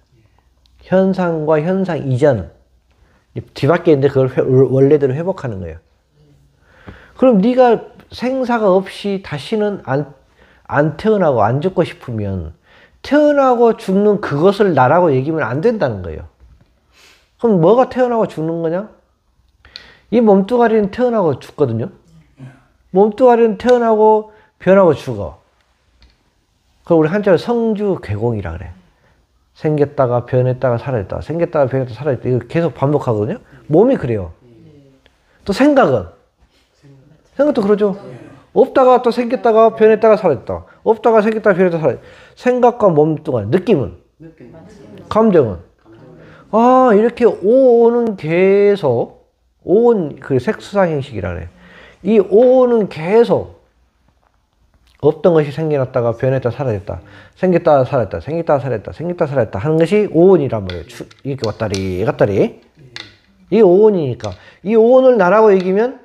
현상과 현상 이전, 뒤바뀌어 있는데 그걸 원래대로 회복하는 거예요. 그럼 네가 생사가 없이 다시는 안 태어나고 안 죽고 싶으면 태어나고 죽는 그것을 나라고 얘기하면 안 된다는 거예요. 그럼 뭐가 태어나고 죽는 거냐? 이 몸뚱아리는 태어나고 죽거든요. 몸뚱아리는 태어나고 변하고 죽어. 그걸 우리 한자로 성주괴공이라 그래. 생겼다가 변했다가 사라졌다가 생겼다가 변했다가 사라졌다. 이거 계속 반복하거든요. 몸이 그래요. 또 생각은? 생각도 그러죠. 없다가 또 생겼다가 변했다가 사라졌다. 없다가 생겼다가 변했다가 사라졌다. 생각과 몸뚱아리, 느낌은? 감정은? 이렇게 오는 계속, 그 색수상행식이라 그래. 이 오는 계속 없던 것이 생겨났다가 변했다 사라졌다. 생겼다 사라졌다. 생겼다 사라졌다. 생겼다 사라졌다 하는 것이 오온이란 말이에요. 이렇게 왔다리 갔다리. 이게 오온이니까. 이 오온을 나라고 얘기하면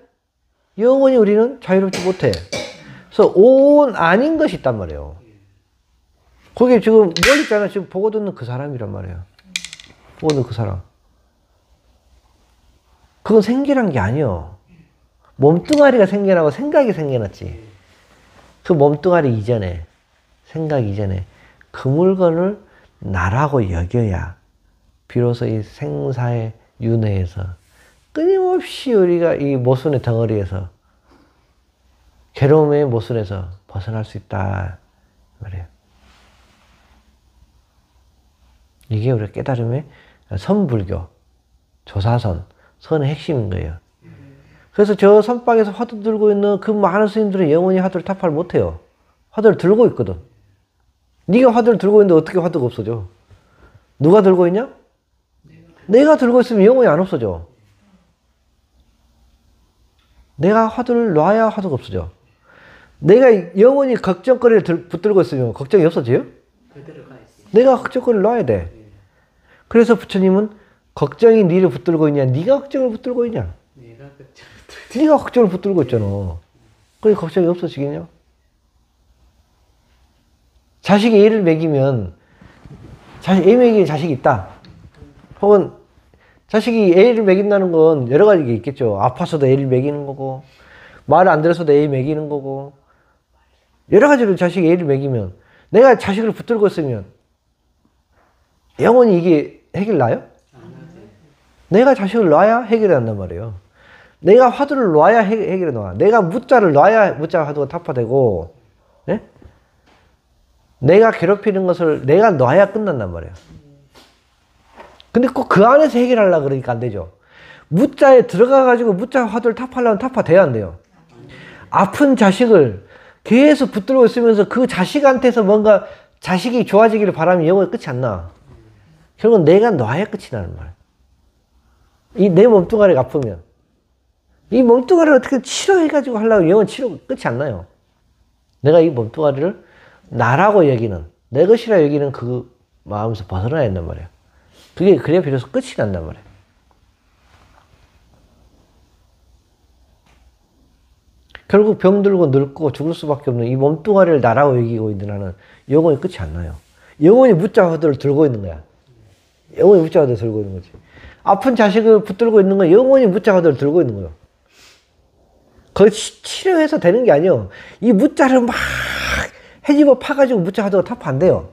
영원히 우리는 자유롭지 못해. 그래서 오온 아닌 것이 있단 말이에요. 거기 지금 멀리 있잖아. 지금 보고 듣는 그 사람이란 말이에요. 보고 듣는 그 사람. 그건 생겨난 게 아니요. 몸뚱아리가 생겨나고 생각이 생겨났지. 그 몸뚱아리 이전에, 생각 이전에 그 물건을 나라고 여겨야 비로소 이 생사의 윤회에서 끊임없이 우리가 이 모순의 덩어리에서 괴로움의 모순에서 벗어날 수 있다 말이에요. 이게 우리 깨달음의 선불교, 조사선, 선의 핵심인 거예요. 그래서 저 선방에서 화두 들고 있는 그 많은 스님들은 영원히 화두를 타파를 못해요. 화두를 들고 있거든. 네가 화두를 들고 있는데 어떻게 화두가 없어져? 누가 들고 있냐? 내가 들고 있으면 영원히 안 없어져. 내가 화두를 놔야 화두가 없어져. 내가 영원히 걱정거리를 붙들고 있으면 걱정이 없어져요? 그대로 가 있어요. 내가 걱정거리를 놔야 돼. 그래서 부처님은 걱정이 니를 붙들고 있냐? 네가 걱정을 붙들고 있냐? 내가 걱정. 네가 걱정을 붙들고 있잖아. 그래 걱정이 없어지겠냐? 자식이 애를 먹이면 애 먹이는 자식이 있다. 혹은 자식이 애를 먹인다는 건 여러 가지가 있겠죠. 아파서도 애를 먹이는 거고 말을 안 들어서도 애 먹이는 거고 여러 가지로 자식이 애를 먹이면 내가 자식을 붙들고 있으면 영원히 이게 해결나요? 내가 자식을 놔야 해결이 난단 말이에요. 내가 화두를 놔야 해결이 나와. 내가 무자를 놔야 무자 화두가 타파되고, 예? 내가 괴롭히는 것을 내가 놔야 끝난단 말이에요. 근데 꼭 그 안에서 해결하려고 그러니까 안 되죠. 무자에 들어가가지고 무자 화두를 타파하려면 타파돼야 안 돼요. 아픈 자식을 계속 붙들고 있으면서 그 자식한테서 뭔가 자식이 좋아지기를 바라면 영원히 끝이 안 나. 결국은 내가 놔야 끝이 나는 말이에요. 이 내 몸뚱아리가 아프면. 이 몸뚱아리를 어떻게 치료해가지고 하려고 영원 치료 끝이 안 나요. 내가 이 몸뚱아리를 나라고 여기는, 내 것이라 여기는 그 마음에서 벗어나야 된단 말이에요. 그래야 비로소 끝이 난단 말이에요. 결국 병들고 늙고 죽을 수밖에 없는 이 몸뚱아리를 나라고 여기고 있는 한은 영원히 끝이 안 나요. 영원히 무자 화두를 들고 있는 거야. 영원히 무자 화두를 들고 있는 거지. 아픈 자식을 붙들고 있는 건 영원히 무자 화두를 들고 있는 거예요. 그걸 치료해서 되는 게 아니에요. 이 무자를 막 헤집어 파가지고 무자 화두가 타파 안 돼요.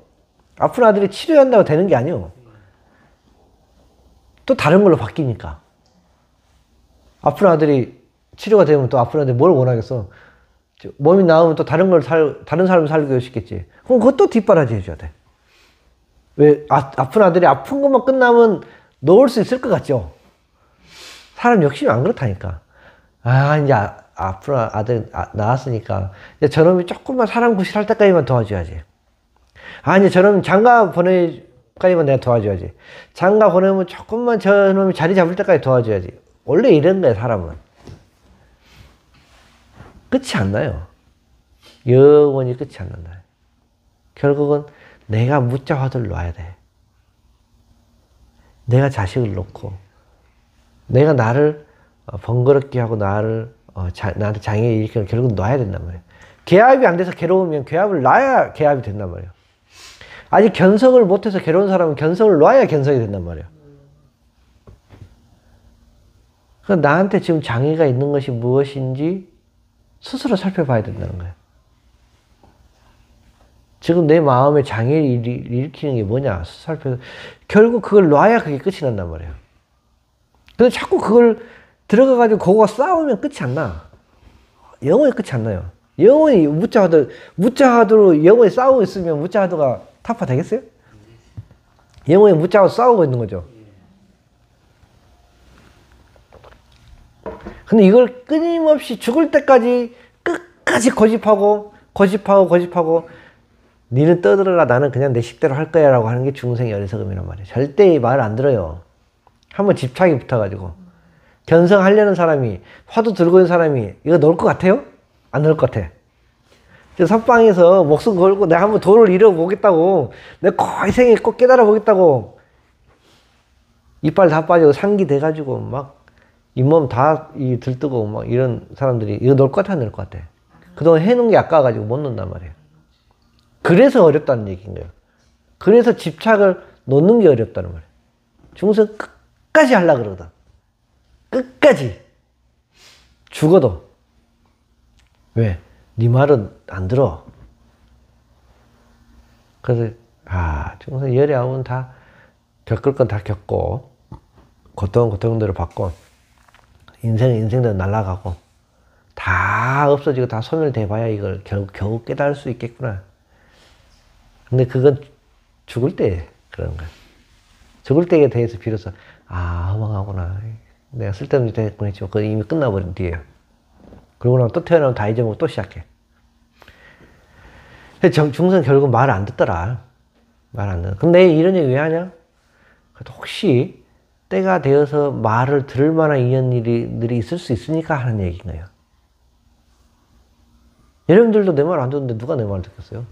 아픈 아들이 치료한다고 되는 게 아니에요. 또 다른 걸로 바뀌니까. 아픈 아들이 치료가 되면 또 아픈 아들이 뭘 원하겠어? 몸이 나오면 또 다른 사람을 살리고 싶겠지. 그럼 그것도 뒷바라지 해줘야 돼. 왜? 아픈 아들이 아픈 것만 끝나면 놓을 수 있을 것 같죠? 사람 욕심이 안 그렇다니까. 이제 아픈 아들 나왔으니까 이제 저놈이 조금만 사람 구실할 때까지만 도와줘야지. 이제 저놈 장가 보내까지만 내가 도와줘야지. 장가 보내면 조금만 저놈이 자리 잡을 때까지 도와줘야지. 원래 이런 거야, 사람은. 끝이 안 나요. 영원히 끝이 안 난다. 결국은 내가 무자 화두를 놔야 돼. 내가 자식을 놓고 내가 나를 번거롭게 하고 나한테 장애를 일으키는 결국은 놔야 된단 말이에요. 개합이 안 돼서 괴로우면 개합을 놔야 개합이 된단 말이에요. 아직 견성을 못해서 괴로운 사람은 견성을 놔야 견성이 된단 말이에요. 그러니까 나한테 지금 장애가 있는 것이 무엇인지 스스로 살펴봐야 된다는 거예요. 지금 내 마음에 장애를 일으키는 게 뭐냐 살펴서 결국 그걸 놔야 그게 끝이 난단 말이에요. 근데 자꾸 그걸 들어가가지고 그거가 싸우면 끝이 안 나. 영원히 끝이 안 나요. 영원히 무자화두로 영원히 싸우고 있으면 무자화두가 타파 되겠어요? 영원히 무자화두 싸우고 있는 거죠. 근데 이걸 끊임없이 죽을 때까지 끝까지 고집하고 니는 떠들어라 나는 그냥 내 식대로 할 거야 라고 하는 게 중생의 어리석음이란 말이에요. 절대 말 안 들어요. 한번 집착이 붙어가지고 견성하려는 사람이 화두 들고 있는 사람이 이거 넣을 것 같아요? 안 넣을 것 같아. 선방에서 목숨 걸고 내가 한번 도를 이뤄보겠다고 내가 이 생에 꼭 깨달아 보겠다고 이빨 다 빠지고 상기 돼가지고 막 잇몸 다 들뜨고 막 이런 사람들이 이거 넣을 것 같아 안 넣을 것 같아? 그동안 해놓은 게 아까워가지고 못 넣는단 말이에요. 그래서 어렵다는 얘기인 거예요. 그래서 집착을 놓는 게 어렵다는 말이에요. 중생 끝까지 하려고 그러거든. 끝까지. 죽어도. 왜? 네 말은 안 들어. 그래서 중생 열애하면 다 겪을 건 다 겪고 고통대로 받고 인생은 인생대로 날아가고 다 없어지고 다 소멸돼봐야 이걸 겨우 깨달을 수 있겠구나. 근데 그건 죽을 때 그런 거야. 죽을 때에 대해서 비로소 허망하구나. 내가 쓸데없는 짓 했구나 했지만 그건 이미 끝나버린 뒤에요. 그러고 나면 또 태어나면 다 잊어먹고 또 시작해. 중생 결국 말을 안 듣더라. 말 안 듣는. 근데 이런 얘기 왜 하냐? 그래도 혹시 때가 되어서 말을 들을 만한 인연들이 있을 수 있으니까 하는 얘기인 거예요. 여러분들도 내 말 안 듣는데 누가 내 말을 듣겠어요?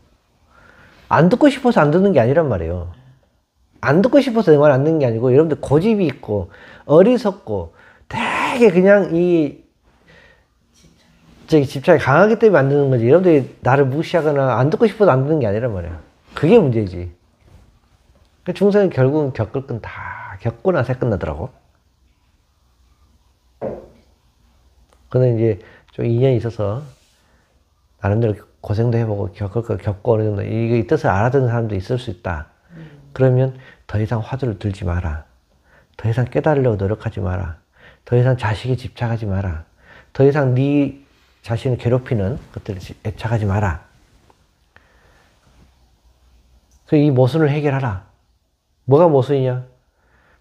안 듣고 싶어서 안 듣는 게 아니란 말이에요. 안 듣고 싶어서 내 말 안 듣는 게 아니고 여러분들 고집이 있고 어리석고 되게 그냥 집착이 강하기 때문에 안 듣는 거지. 여러분들이 나를 무시하거나 안 듣고 싶어서 안 듣는 게 아니란 말이야. 그게 문제지. 중생은 결국은 겪을 건 다 겪고 나서 끝나더라고. 근데 이제 좀 인연이 있어서 나름대로 고생도 해보고 겪을 거 겪고 어느 정도 이 뜻을 알아듣는 사람도 있을 수 있다. 그러면 더 이상 화두를 들지 마라. 더 이상 깨달으려고 노력하지 마라. 더 이상 자식에 집착하지 마라. 더 이상 네 자신을 괴롭히는 것들을 애착하지 마라. 이 모순을 해결하라. 뭐가 모순이냐?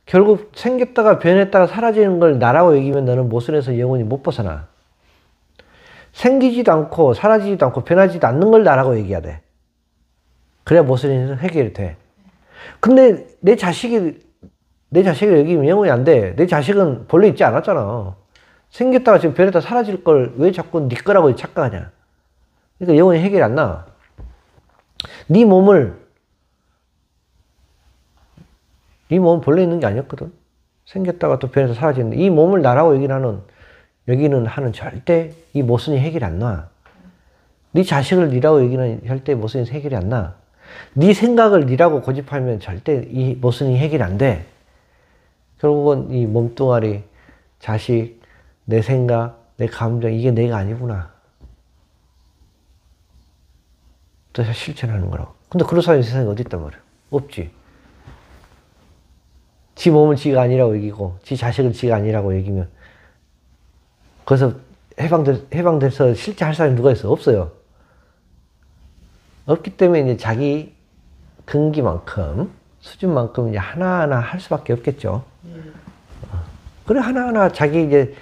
결국 생겼다가 변했다가 사라지는 걸 나라고 여기면 너는 모순에서 영원히 못 벗어나. 생기지도 않고 사라지지도 않고 변하지도 않는 걸 나라고 얘기해야 돼. 그래야 모순이 해결이 돼. 근데 내 자식을 여기면 영원히 안 돼. 내 자식은 본래 있지 않았잖아. 생겼다가 지금 변했다가 사라질 걸 왜 자꾸 네 거라고 착각하냐. 그러니까 영원히 해결이 안 나. 네 몸은 본래 있는 게 아니었거든. 생겼다가 또 변해서 사라지는데 이 몸을 나라고 여기는 하는 절대 이 모순이 해결이 안 나. 네 자식을 니라고 여기는 절대 모순이 해결이 안 나. 네 생각을 니라고 고집하면 절대 이 모순이 해결이 안 돼. 결국은 이 몸뚱아리, 자식, 내 생각, 내 감정 이게 내가 아니구나. 또 실천하는 거라고. 근데 그런 사람이 세상에 어디 있단 말이야. 없지. 지 몸을 지가 아니라고 여기고 지 자식을 지가 아니라고 여기면 거기서 해방돼서 실제 할 사람이 누가 있어? 없어요. 없기 때문에 이제 자기 근기만큼 수준만큼 이제 하나하나 할 수밖에 없겠죠. 그래 하나하나 자기 이제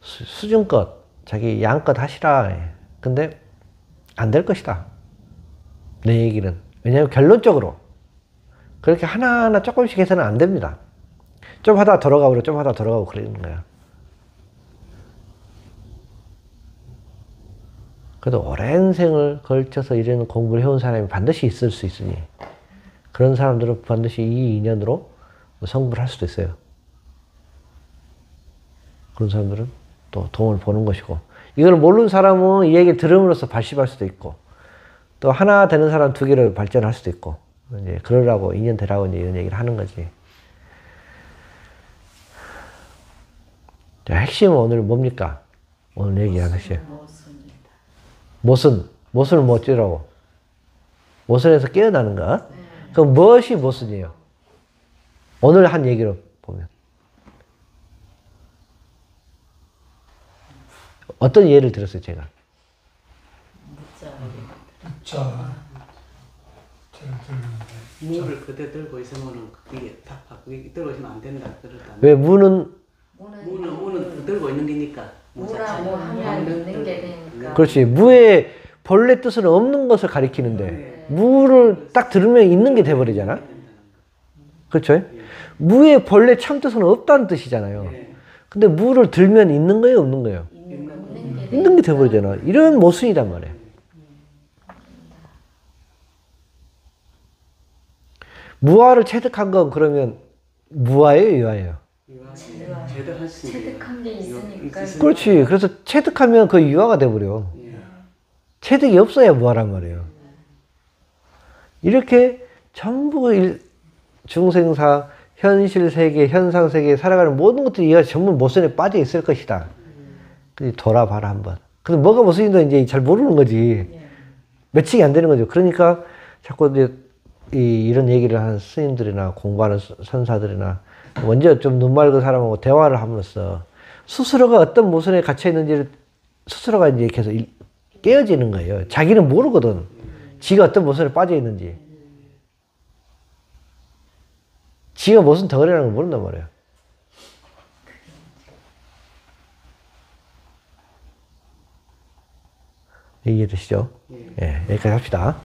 수준껏 자기 양껏 하시라. 근데 안 될 것이다. 내 얘기는. 왜냐하면 결론적으로 그렇게 하나하나 조금씩 해서는 안 됩니다. 좀 하다 돌아가고 좀 하다 돌아가고 그러는 거야. 그래도 오랜 생을 걸쳐서 이런 공부를 해온 사람이 반드시 있을 수 있으니 그런 사람들은 반드시 이 인연으로 성불을 할 수도 있어요. 그런 사람들은 또 도움을 보는 것이고 이걸 모르는 사람은 이 얘기를 들음으로써 발심할 수도 있고 또 하나 되는 사람 두 개로 발전할 수도 있고 이제 그러라고 인연 되라고 이제 이런 얘기를 하는 거지. 자, 핵심은 오늘 뭡니까? 오늘 얘기하는 핵심. 모순을 뭐 어쩌라고? 모순에서 깨어나는 것. 그럼 무엇이 모순이에요? 오늘 한 얘기로 보면. 어떤 예를 들었어요, 제가? 자, 무를 그대 들고 있으면은 그게 다 바꾸게 들고 있으면 안 된다 그러다. 왜 무는 무는 들고 있는 게니까. 무라고 하면 있는 게 되니까. 그렇지. 무의 본래 뜻은 없는 것을 가리키는데 무를 딱 들으면 있는 게 돼버리잖아. 그렇죠? 무의 본래 참 뜻은 없다는 뜻이잖아요. 근데 무를 들면 있는 거예요, 없는 거예요? 있는 게 돼버리잖아. 이런 모순이란 말이에요. 무아를 체득한 건 그러면 무아예요, 유아예요? 체득한 게 있으니까. 그렇지. 그래서 체득하면 그 유아가 돼버려. 체득이 없어야 무아란 말이에요. 이렇게 전부 중생사, 현실 세계, 현상 세계에 살아가는 모든 것들이 이가 전부 모순에 빠져 있을 것이다. 근데 돌아봐라 한번. 근데 뭐가 모순인지 이제 잘 모르는 거지. 매칭이 안 되는 거죠. 그러니까 자꾸 이제 이런 얘기를 하는 스님들이나 공부하는 선사들이나 먼저 좀 눈 맑은 사람하고 대화를 함으로써 스스로가 어떤 모순에 갇혀 있는지를 스스로가 이제 계속 깨어지는 거예요. 자기는 모르거든. 지가 어떤 모순에 빠져 있는지. 지가 무슨 덩어리라는 걸 모른단 말이에요. 이해되시죠? 예, 여기까지 합시다.